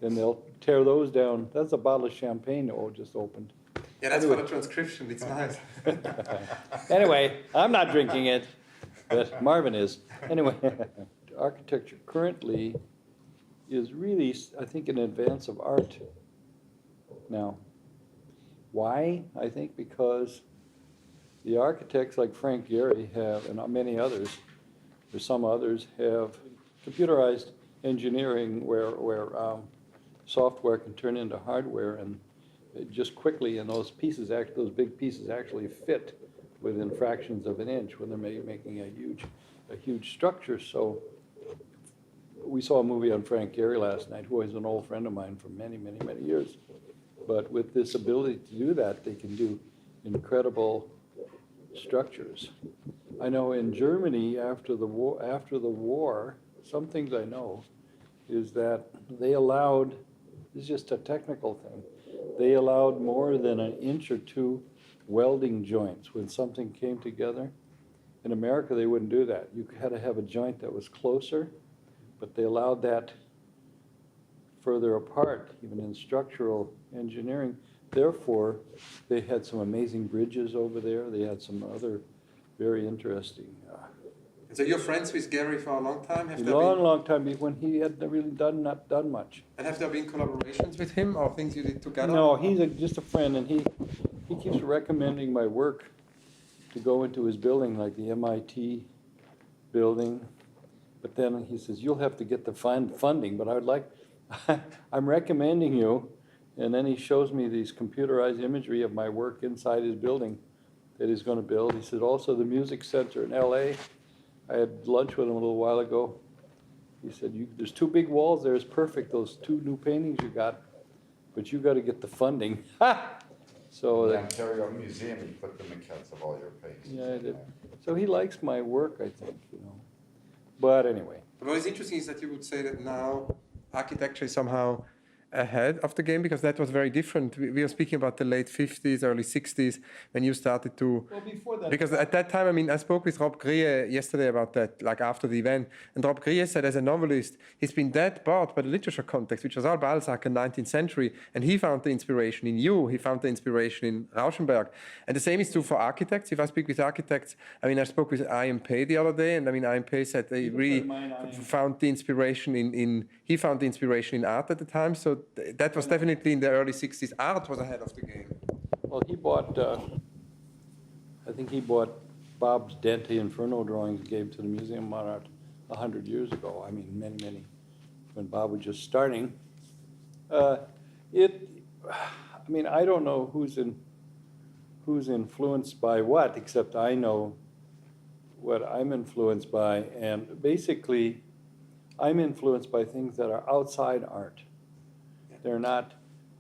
Then they'll tear those down. That's a bottle of champagne that just opened. Yeah, that's for the transcription. It's nice. Anyway, I'm not drinking it, but Marvin is. Anyway, architecture currently is really, I think, in advance of art now. Why? I think because the architects like Frank Gehry have, and many others, or some others, have computerized engineering where software can turn into hardware, and just quickly, and those big pieces actually fit within fractions of an inch when they're making a huge structure. So we saw a movie on Frank Gehry last night, who is an old friend of mine from many, many, many years. But with this ability to do that, they can do incredible structures. I know in Germany after the war, some things I know is that they allowed, this is just a technical thing, they allowed more than an inch or two welding joints when something came together. In America, they wouldn't do that. You had to have a joint that was closer, but they allowed that further apart, even in structural engineering. Therefore, they had some amazing bridges over there. They had some other very interesting. So you're friends with Gehry for a long time? Long time, when he had really not done much. And have there been collaborations with him, or things you did together? No, he's just a friend, and he keeps recommending my work to go into his building, like the MIT building. But then he says, you'll have to get the funding, but I would like, I'm recommending you. And then he shows me these computerized imagery of my work inside his building that he's going to build. He said, also the Music Center in LA. I had lunch with him a little while ago. He said, there's 2 big walls there. It's perfect, those 2 new paintings you got. But you got to get the funding. So the Ontario Museum, you put the maquettes of all your paintings. Yeah, I did. So he likes my work, I think, But anyway. But what is interesting is that you would say that now architecture is somehow ahead of the game, because that was very different. We are speaking about the late 50s, early 60s, when you started to... Well, before that... Because at that time, I spoke with Rob Grier yesterday about that, like after the event, and Rob Grier said as a novelist, he's been that bored by the literature context, which was all Balzac in the 19th century, and he found the inspiration in you, he found the inspiration in Rauschenberg. And the same is true for architects. If I speak with architects, I spoke with Ian Pei the other day, and Ian Pei said they really found the inspiration he found the inspiration in art at the time, so that was definitely in the early 60s. Art was ahead of the game. Well, he bought, I think he bought Bob's Dante Inferno drawings, gave to the Museum of Modern Art 100 years ago. I mean, many, when Bob was just starting. I mean, I don't know who's influenced by what, except I know what I'm influenced by, and basically, I'm influenced by things that are outside art. They're not,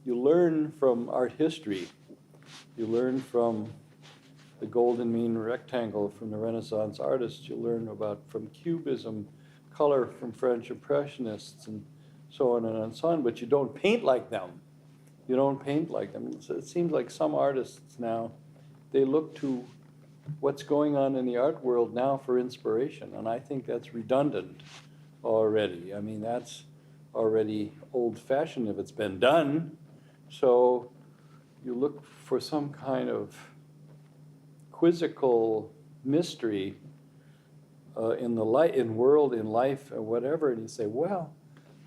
you learn from art history. You learn from the golden mean rectangle from the Renaissance artists. You learn from Cubism, color from French Impressionists, and so on and so on, but you don't paint like them. You don't paint like them. It seems like some artists now, they look to what's going on in the art world now for inspiration, and I think that's redundant already. I mean, that's already old-fashioned if it's been done. So you look for some kind of quizzical mystery in world, in life, or whatever, and you say, well,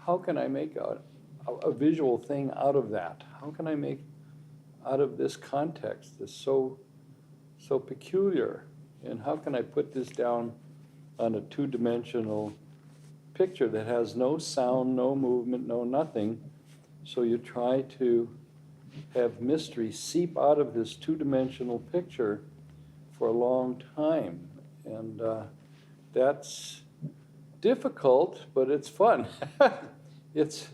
how can I make a visual thing out of that? How can I make out of this context that's so peculiar? And how can I put this down on a two-dimensional picture that has no sound, no movement, no nothing? So you try to have mystery seep out of this two-dimensional picture for a long time. And that's difficult, but it's fun. It's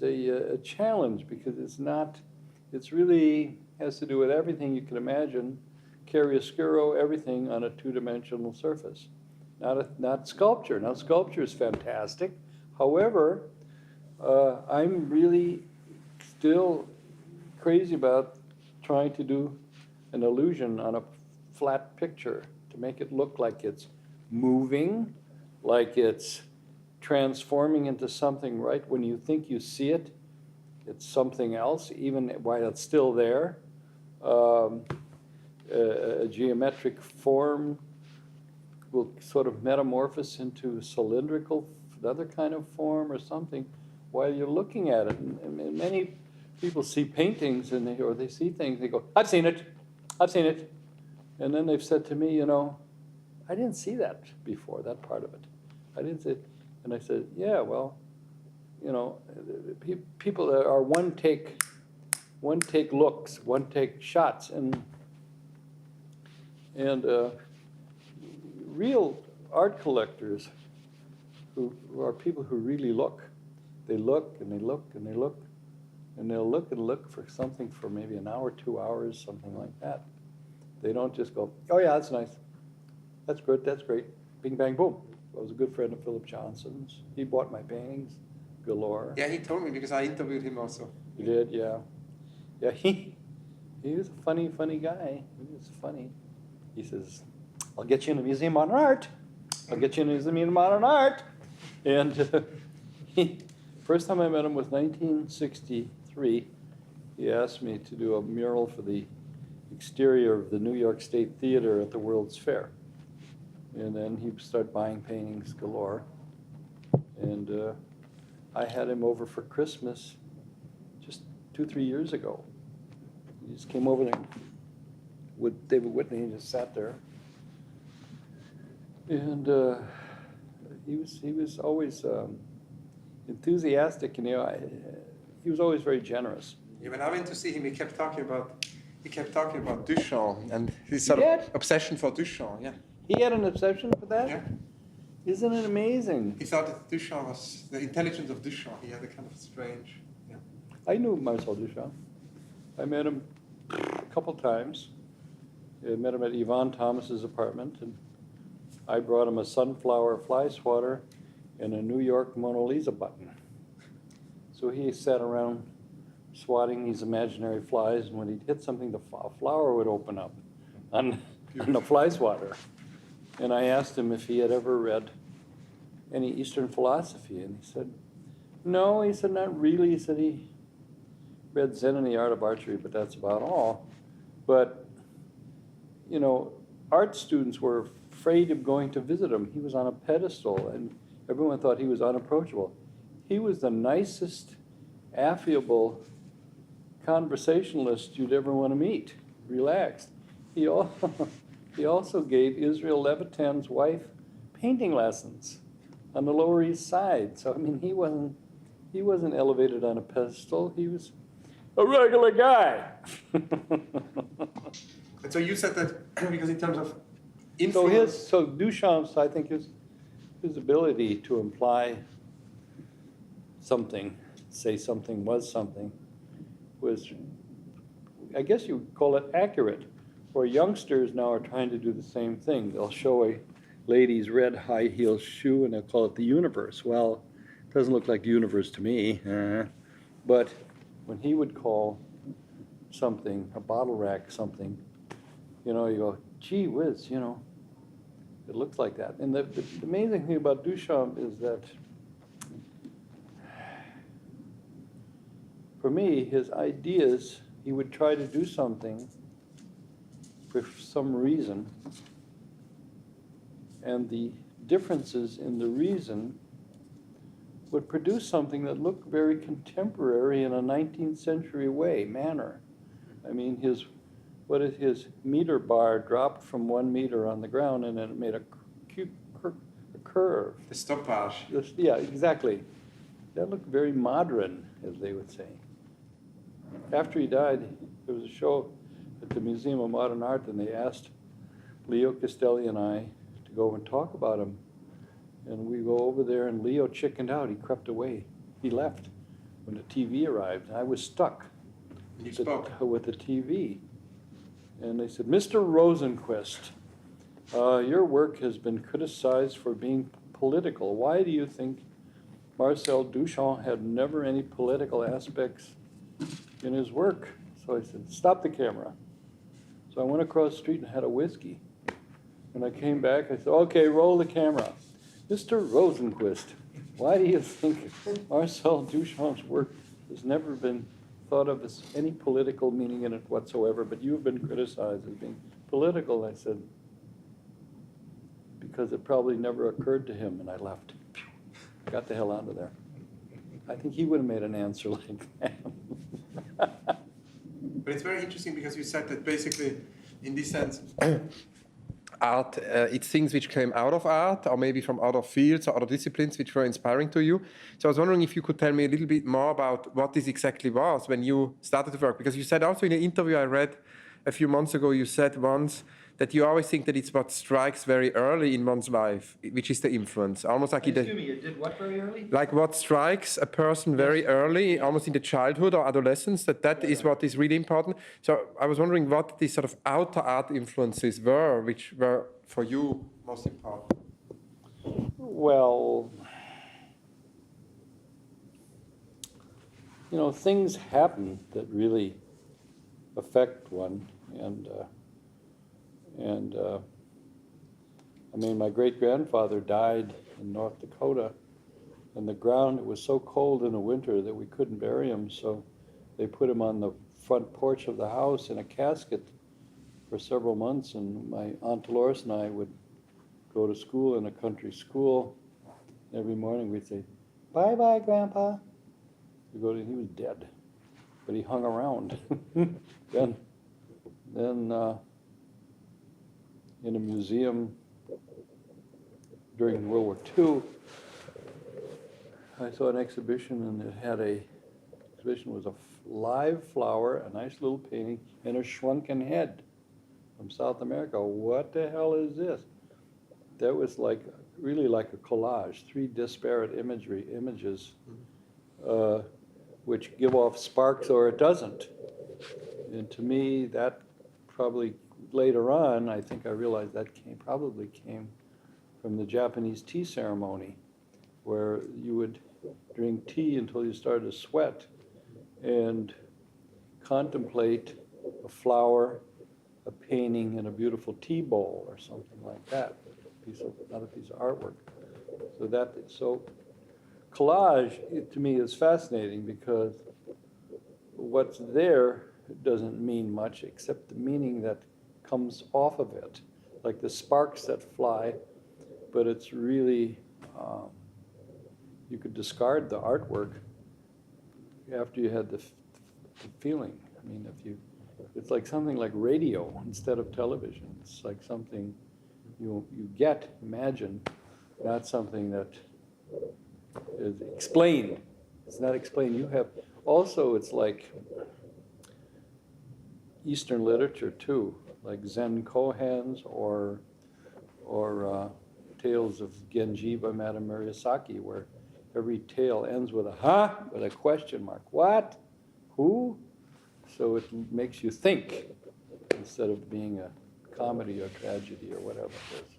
a challenge because it's really has to do with everything you can imagine, chiaroscuro, everything on a two-dimensional surface. Not sculpture. Now sculpture is fantastic. However, I'm really still crazy about trying to do an illusion on a flat picture to make it look like it's moving, like it's transforming into something right when you think you see it. It's something else, even while it's still there. A geometric form will sort of metamorphose into a cylindrical, another kind of form or something while you're looking at it. And many people see paintings or they see things, they go, I've seen it. And then they've said to me, I didn't see that before, that part of it. I didn't see it. And I said, yeah, well, people that are one take looks, one take shots, and real art collectors who are people who really look. They look and they look and they look, and they'll look and look for something for maybe an hour, 2 hours, something like that. They don't just go, oh yeah, that's nice, that's good, that's great, bing, bang, boom. I was a good friend of Philip Johnson's. He bought my paintings galore. Yeah, he told me because I interviewed him also. You did, yeah. Yeah, he was a funny guy. He was funny. He says, I'll get you in a museum of modern art. I'll get you in a museum of modern art. And first time I met him was 1963. He asked me to do a mural for the exterior of the New York State Theater at the World's Fair. And then he started buying paintings galore. And I had him over for Christmas just 2-3 years ago. He just came over there with David Whitney and just sat there. And he was always enthusiastic, and he was always very generous. Yeah, when I went to see him, he kept talking about Duchamp and his sort of obsession for Duchamp. Yeah. He had an obsession for that? Yeah. Isn't it amazing? He thought that Duchamp was the intelligence of Duchamp. He had a kind of strange. Yeah. I knew Marcel Duchamp. I met him a couple times. I met him at Yvonne Thomas's apartment, and I brought him a sunflower fly swatter and a New York Mona Lisa button. So he sat around swatting these imaginary flies, and when he'd hit something, the flower would open up on the fly swatter. And I asked him if he had ever read any Eastern philosophy, and he said, no. He said, not really. He said he read Zen and the Art of Archery, but that's about all. But, art students were afraid of going to visit him. He was on a pedestal, and everyone thought he was unapproachable. He was the nicest, affable conversationalist you'd ever want to meet, relaxed. He also gave Israel Levitan's wife painting lessons on the Lower East Side. So I mean, he wasn't elevated on a pedestal. He was a regular guy. And so you said that because in terms of influence. So Duchamp's, I think his ability to imply something, say something was something, was, I guess you would call it accurate. Where youngsters now are trying to do the same thing. They'll show a lady's red high heel shoe and they'll call it the universe. Well, it doesn't look like the universe to me. But when he would call something, a bottle rack something, you know, you go, gee whiz, you know, it looks like that. And the amazing thing about Duchamp is that, for me, his ideas, he would try to do something for some reason, and the differences in the reason would produce something that looked very contemporary in a 19th century manner. I mean, his meter bar dropped from 1 meter on the ground and then it made a curve. The stoppage. Yeah, exactly. That looked very modern, as they would say. After he died, there was a show at the Museum of Modern Art, and they asked Leo Castelli and I to go and talk about him. And we go over there, and Leo chickened out. He crept away. He left when the TV arrived. I was stuck with the TV. And they said, Mr. Rosenquist, your work has been criticized for being political. Why do you think Marcel Duchamp had never any political aspects in his work? So I said, stop the camera. So I went across the street and had a whiskey. When I came back, I said, okay, roll the camera. Mr. Rosenquist, why do you think Marcel Duchamp's work has never been thought of as any political meaning in it whatsoever, but you've been criticized as being political? I said, because it probably never occurred to him, and I left. Got the hell out of there. I think he would have made an answer like that. But it's very interesting because you said that basically, in this sense, art, it's things which came out of art or maybe from other fields or other disciplines which were inspiring to you. So I was wondering if you could tell me a little bit more about what this exactly was when you started to work. Because you said also in an interview I read a few months ago, you said once that you always think that it's what strikes very early in one's life, which is the influence. Almost like Excuse me, you did what very early? like what strikes a person very early, almost in the childhood or adolescence, that is what is really important. So I was wondering what these sort of outer art influences were, which were for you most important. Well, you know, things happen that really affect one, and I mean, my great-grandfather died in North Dakota, and the ground, it was so cold in the winter that we couldn't bury him, so they put him on the front porch of the house in a casket for several months, and my Aunt Dolores and I would go to school in a country school. Every morning we'd say, "Bye-bye, Grandpa." He was dead, but he hung around. Then in a museum during World War II, I saw an exhibition, and exhibition was a live flower, a nice little painting, and a shrunken head from South America. What the hell is this? That was really like a collage, 3 disparate images, which give off sparks or it doesn't. And to me, that probably later on, I think I realized that probably came from the Japanese tea ceremony, where you would drink tea until you started to sweat and contemplate a flower, a painting, and a beautiful tea bowl or something like that. Another piece of artwork. So collage, to me, is fascinating because what's there doesn't mean much except the meaning that comes off of it, like the sparks that fly, but it's really, you could discard the artwork after you had the feeling. I mean, it's like something like radio instead of television. It's like something you imagine, not something that is explained. It's not explained. You have, also it's like Eastern literature too, like Zen koans or Tales of Genji by Madame Murasaki, where every tale ends with a "huh?" with a question mark. What? Who? So it makes you think instead of being a comedy or tragedy or whatever it is.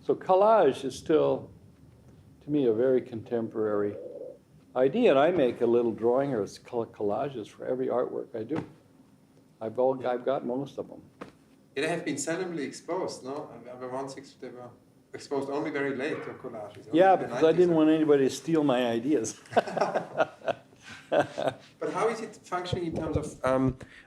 So collage is still, to me, a very contemporary idea, and I make a little drawing or collages for every artwork I do. I've got most of them. Yeah, they have been seldomly exposed, no? They were exposed only very late to collages. Yeah, because I didn't want anybody to steal my ideas. But how is it functioning in terms of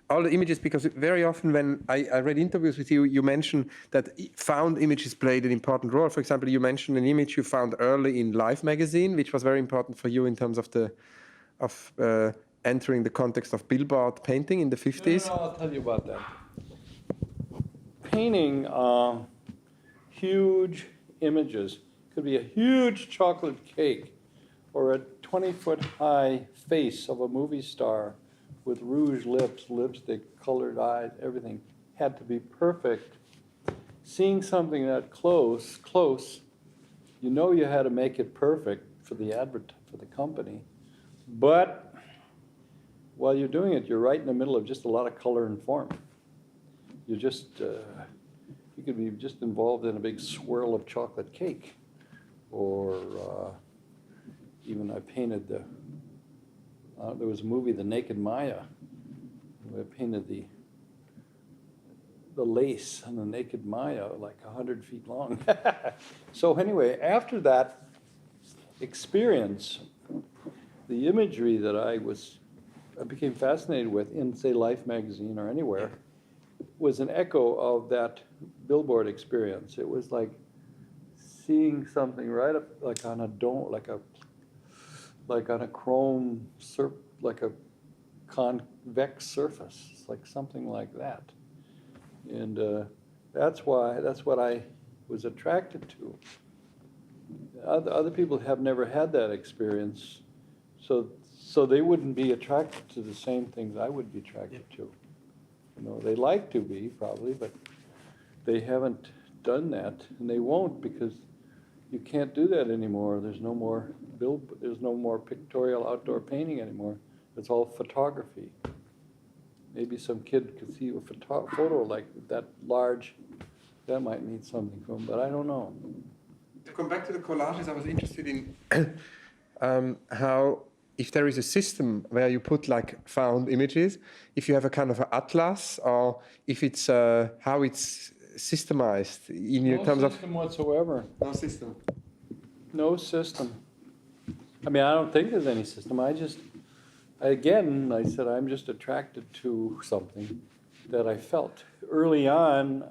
all the images? Because very often when I read interviews with you, you mentioned that found images played an important role. For example, you mentioned an image you found early in Life magazine, which was very important for you in terms of entering the context of billboard painting in the 50s. No, I'll tell you about that. Painting huge images. Could be a huge chocolate cake or a 20-foot high face of a movie star with rouge lips, lipstick, colored eyes, everything had to be perfect. Seeing something that close, you know you had to make it perfect for the company. But while you're doing it, you're right in the middle of just a lot of color and form. You're just, you could be just involved in a big swirl of chocolate cake. Or even I painted there was a movie, The Naked Maya. I painted the lace on the Naked Maya like 100 feet long. So anyway, after that experience, the imagery that I became fascinated with in, say, Life magazine or anywhere, was an echo of that billboard experience. It was like seeing something right up, like on a dome, like on a chrome, like a convex surface. It's like something like that. And that's what I was attracted to. Other people have never had that experience, so they wouldn't be attracted to the same things I would be attracted to. You know, they like to be probably, but they haven't done that, and they won't, because you can't do that anymore. There's no more pictorial outdoor painting anymore. It's all photography. Maybe some kid could see a photo like that large. That might mean something for him, but I don't know. To come back to the collages, I was interested in how, if there is a system where you put like found images, if you have a kind of an atlas, or if it's how it's systemized in your terms of... No system whatsoever. No system. No system. I mean, I don't think there's any system. I said I'm just attracted to something that I felt. Early on,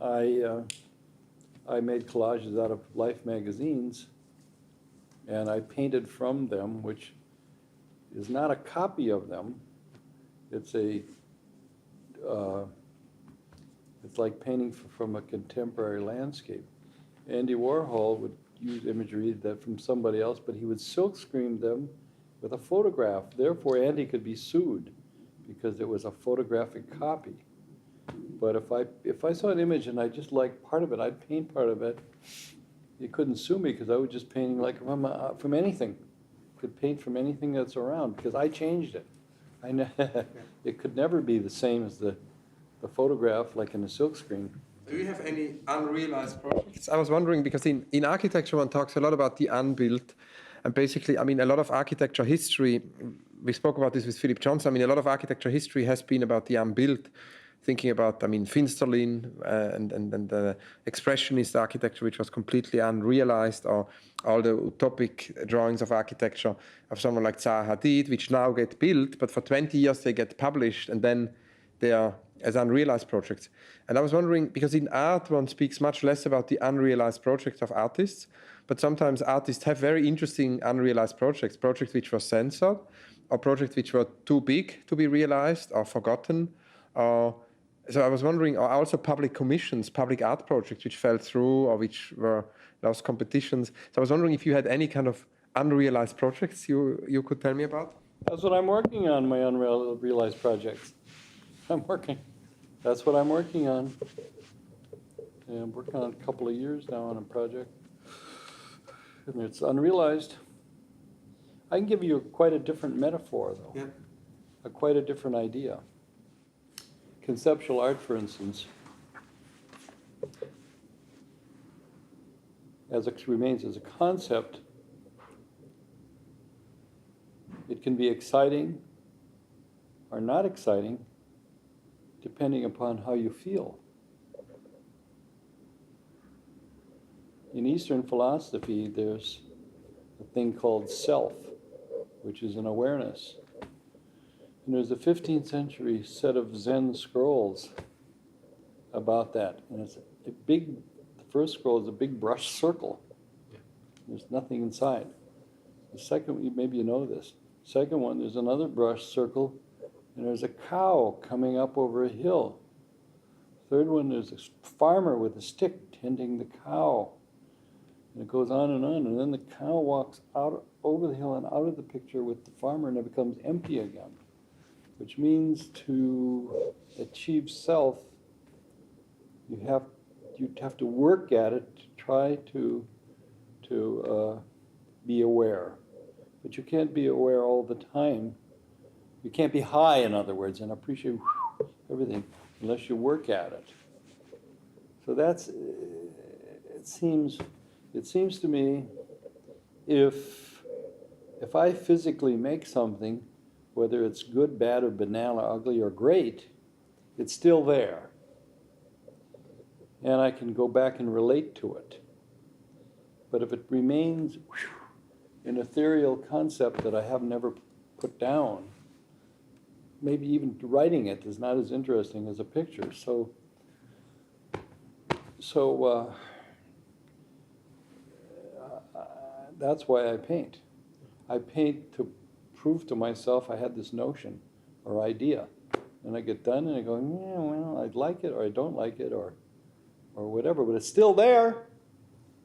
I made collages out of Life magazines, and I painted from them, which is not a copy of them. It's it's like painting from a contemporary landscape. Andy Warhol would use imagery that from somebody else, but he would silkscreen them with a photograph. Therefore, Andy could be sued because it was a photographic copy. But if I saw an image and I just liked part of it, I'd paint part of it. You couldn't sue me because I was just painting like from anything. Could paint from anything that's around because I changed it. It could never be the same as the photograph, like in a silkscreen. Do you have any unrealized projects? I was wondering, because in architecture one talks a lot about the unbuilt, and basically, I mean, a lot of architecture history, we spoke about this with Philip Johnson, I mean, a lot of architecture history has been about the unbuilt, thinking about, I mean, Finsterlin and the expressionist architecture, which was completely unrealized, or all the utopic drawings of architecture of someone like Zaha Hadid, which now get built, but for 20 years they get published, and then they are as unrealized projects. And I was wondering, because in art one speaks much less about the unrealized projects of artists, but sometimes artists have very interesting unrealized projects which were censored, or projects which were too big to be realized or forgotten, or So I was wondering, are also public commissions, public art projects which fell through or which were lost competitions? So I was wondering if you had any kind of unrealized projects you could tell me about? That's what I'm working on, my unrealized projects. That's what I'm working on. And I'm working on a couple of years now on a project. And it's unrealized. I can give you quite a different metaphor, though. Yeah. Quite a different idea. Conceptual art, for instance, as it remains as a concept, it can be exciting or not exciting, depending upon how you feel. In Eastern philosophy, there's a thing called self, which is an awareness. And there's a 15th century set of Zen scrolls about that. And it's a big, the first scroll is a big brush circle. There's nothing inside. The second, maybe you know this. Second one, there's another brush circle, and there's a cow coming up over a hill. Third one, there's a farmer with a stick tending the cow. And it goes on, and then the cow walks out over the hill and out of the picture with the farmer, and it becomes empty again. Which means to achieve self, you have to work at it to try to be aware. But you can't be aware all the time. You can't be high, in other words, and appreciate everything unless you work at it. So that's, it seems to me, if I physically make something, whether it's good, bad, or banal, or ugly, or great, it's still there. And I can go back and relate to it. But if it remains an ethereal concept that I have never put down, maybe even writing it is not as interesting as a picture. So that's why I paint. I paint to prove to myself I had this notion or idea. And I get done and I go, yeah, well, I like it or I don't like it or whatever, but it's still there.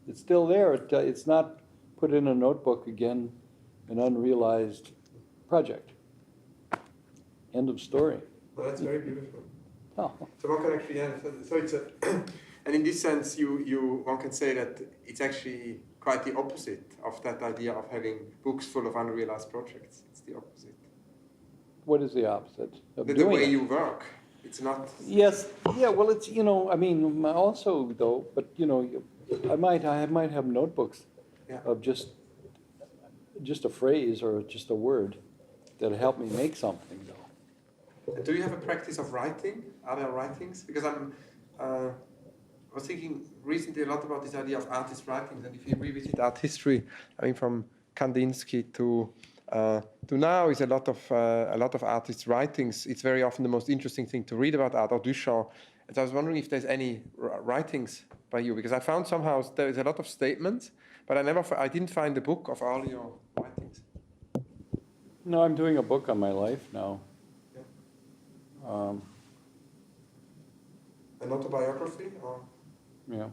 It's still there. It's not put in a notebook again, an unrealized project. End of story. Well, that's very beautiful. Oh. So one can actually, so it's a, and in this sense, one can say that it's actually quite the opposite of that idea of having books full of unrealized projects. It's the opposite. What is the opposite of The doing way it? you work. It's not. Yes. Yeah. Well, it's I mean, also though, but I might have notebooks of just a phrase or just a word that help me make something though. And do you have a practice of writing? Are there writings? Because I was thinking recently a lot about this idea of artist writings, and if you revisit art history, I mean, from Kandinsky to now is a lot of artists' writings. It's very often the most interesting thing to read about art, or Duchamp. And so I was wondering if there's any writings by you, because I found somehow there is a lot of statements, but I didn't find a book of all your writings. No, I'm doing a book on my life now. Yeah. An autobiography, or? Yeah.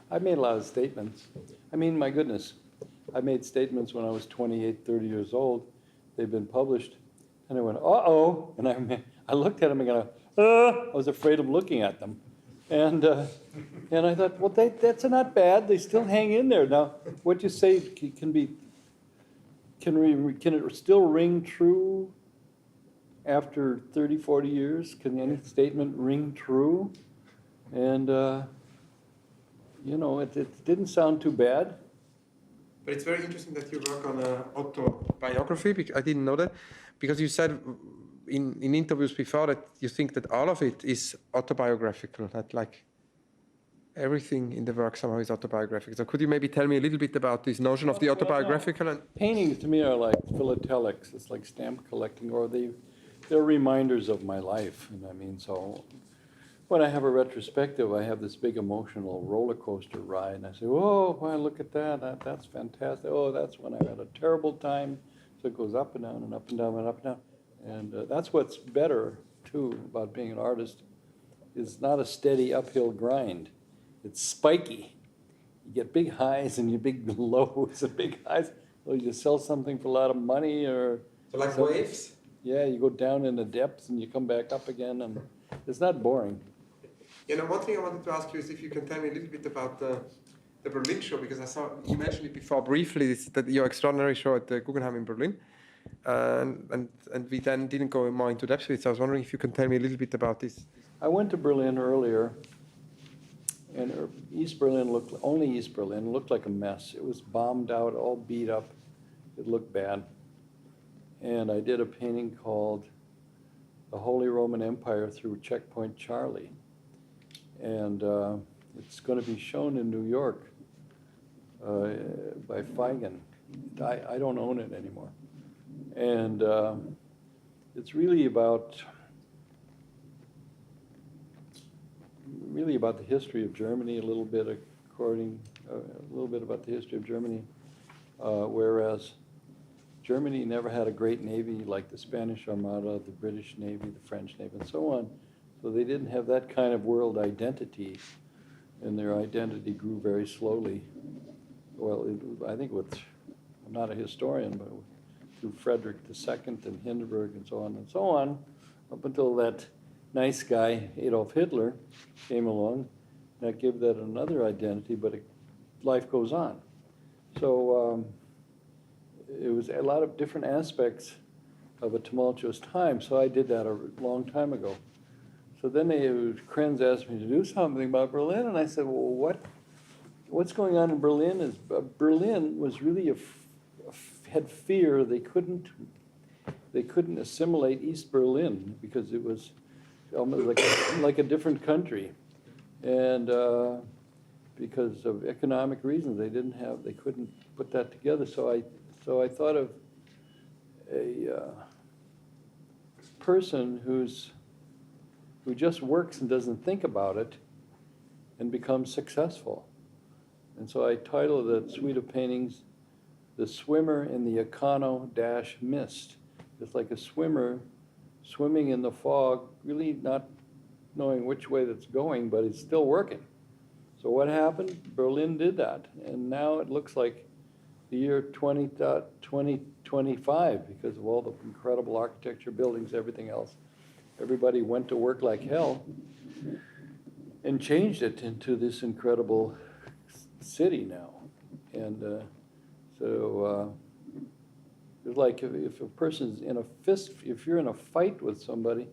I've made a lot of statements. I mean, my goodness, I made statements when I was 28, 30 years old. They've been published. And I went, uh-oh. And I looked at them and I was afraid of looking at them. And I thought, well, that's not bad. They still hang in there. Now, what you say can it still ring true after 30, 40 years? Can any statement ring true? And, it didn't sound too bad. But it's very interesting that you work on an autobiography. I didn't know that, because you said in interviews before that you think that all of it is autobiographical, that like everything in the work somehow is autobiographical. So could you maybe tell me a little bit about this notion of the autobiographical? And paintings to me are like philatelics. It's like stamp collecting, or they're reminders of my life. And I mean, so when I have a retrospective, I have this big emotional roller coaster ride, and I say, "Oh, wow, look at that! That's fantastic! Oh, that's when I had a terrible time." So it goes up and down and up and down and up and down, and that's what's better to too, about being an artist, is not a steady uphill grind. It's spiky. You get big highs and you big lows and big highs. Well, you sell something for a lot of money or... So like something. waves? Yeah, you go down in the depths and you come back up again, and it's not boring. You know, one thing I wanted to ask you is if you can tell me a little bit about the Berlin show, because I saw, you mentioned it before briefly, that your extraordinary show at the Guggenheim in Berlin, and we then didn't go more into depth with it, so I was wondering if you can tell me a little bit about this. I went to Berlin earlier, and East Berlin looked like a mess. It was bombed out, all beat up. It looked bad. And I did a painting called The Holy Roman Empire Through Checkpoint Charlie. And it's going to be shown in New York by Feigen. I don't own it anymore. And it's really about the history of Germany, a little bit about the history of Germany, whereas Germany never had a great navy like the Spanish Armada, the British Navy, the French Navy, and so on. So they didn't have that kind of world identity, and their identity grew very slowly. Well, I think I'm not a historian, but through Frederick II and Hindenburg and so on, up until that nice guy, Adolf Hitler, came along. That gave that another identity, but life goes on. So it was a lot of different aspects of a tumultuous time, so I did that a long time ago. So then Krenz asked me to do something about Berlin, and I said, well, what's going on in Berlin is Berlin was really had fear they couldn't assimilate East Berlin because it was almost like a different country, and because of economic reasons they couldn't put that together. So I thought of a person who just works and doesn't think about it and becomes successful. And so I titled that suite of paintings, The Swimmer in the Econo-Mist. It's like a swimmer swimming in the fog, really not knowing which way that's going, but it's still working. So what happened? Berlin did that. And now it looks like the year 2025 because of all the incredible architecture, buildings, everything else. Everybody went to work like hell and changed it into this incredible city now. And it's like if a person's in a fist, if you're in a fight with somebody,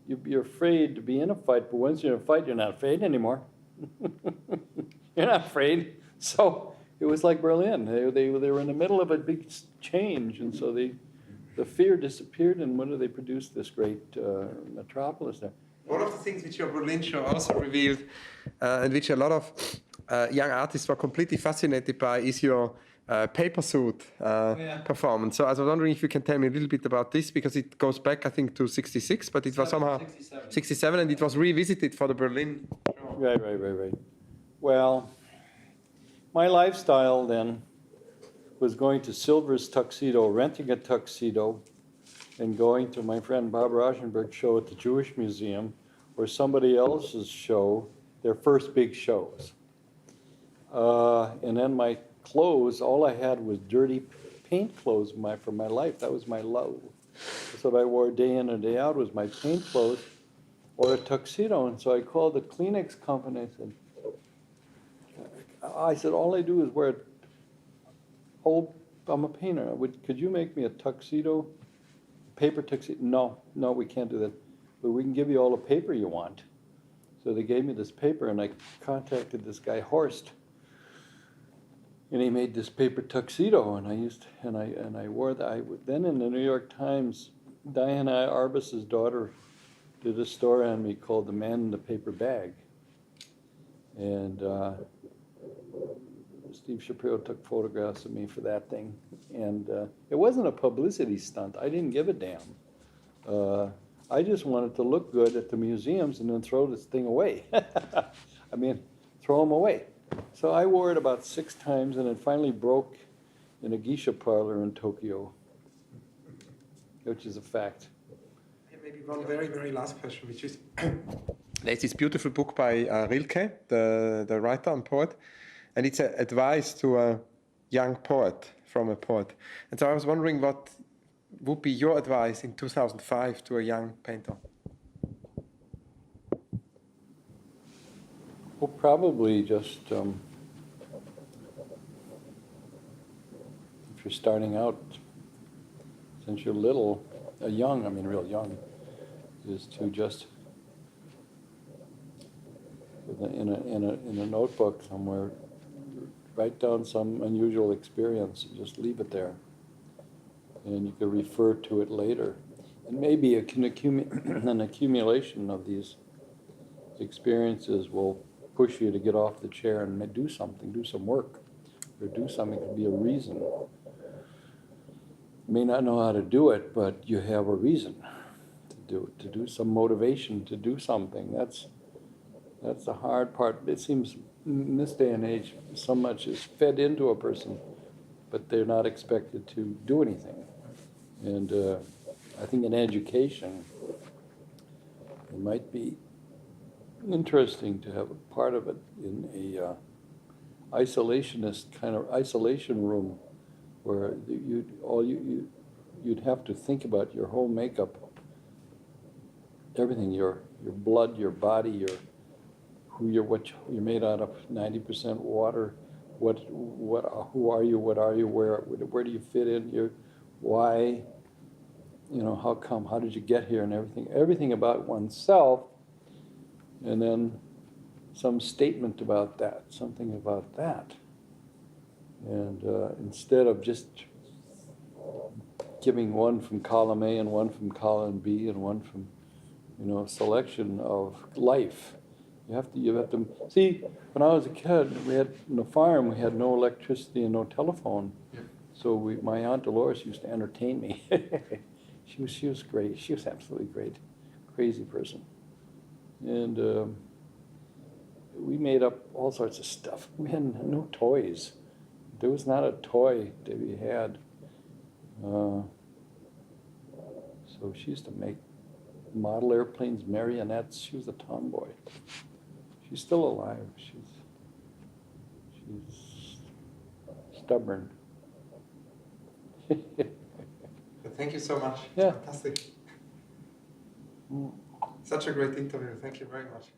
you're afraid to be in a fight, but once you're in a fight, you're not afraid anymore. You're not afraid. So it was like Berlin. They were in the middle of a big change, and so the fear disappeared, and when they produced this great metropolis there. One of the things which your Berlin show also revealed, and which a lot of young artists were completely fascinated by, is your paper suit performance. So I was wondering if you can tell me a little bit about this, because it goes back, I think, to 66, but it was somehow 67, and it was revisited for the Berlin show. Right. Well, my lifestyle then was going to Silver's Tuxedo, renting a tuxedo, and going to my friend Bob Rauschenberg's show at the Jewish Museum, or somebody else's show, their first big shows. And then my clothes, all I had was dirty paint clothes for my life. That was my love. That's what I wore day in and day out, was my paint clothes or a tuxedo. And so I called the Kleenex company. I said, all I do is wear I'm a painter. Could you make me a tuxedo, paper tuxedo? No, we can't do that. But we can give you all the paper you want. So they gave me this paper, and I contacted this guy, Horst. And he made this paper tuxedo, and I wore that. Then in the New York Times, Diana Arbus's daughter did a story on me called "The Man in the Paper Bag," and Steve Shapiro took photographs of me for that thing. And it wasn't a publicity stunt. I didn't give a damn. I just wanted to look good at the museums and then throw this thing away. I mean, throw them away. So I wore it about 6 times, and it finally broke in a geisha parlor in Tokyo, which is a fact. Maybe one very, very last question, which is, there's this beautiful book by Rilke, the writer and poet, and it's an advice to a young poet from a poet. And so I was wondering what would be your advice in 2005 to a young painter? Well, probably just if you're starting out, since you're little, real young, is to just in a notebook somewhere write down some unusual experience and just leave it there, and you can refer to it later. And maybe an accumulation of these experiences will push you to get off the chair and do something, do some work, or do something. Could be a reason. You may not know how to do it, but you have a reason to do it, to do some motivation to do something. That's the hard part. It seems in this day and age, so much is fed into a person, but they're not expected to do anything. And I think in education, it might be interesting to have a part of it in a isolationist kind of isolation room, where you'd have to think about your whole makeup, everything, your blood, your body, what you're made out of, 90% water. Who are you? What are you? Where do you fit in? Why? How come? How did you get here? And everything about oneself. And then some statement about that, something about that. And instead of just giving one from column A and one from column B and one from, selection of life. You have to see, when I was a kid, in the farm, we had no electricity and no telephone. Yeah. So my Aunt Dolores used to entertain me. She was great. She was absolutely great. Crazy person. And we made up all sorts of stuff. We had no toys. There was not a toy that we had. So she used to make model airplanes, marionettes. She was a tomboy. She's still alive. She's stubborn. Thank you so much. Yeah. Fantastic. Such a great interview. Thank you very much.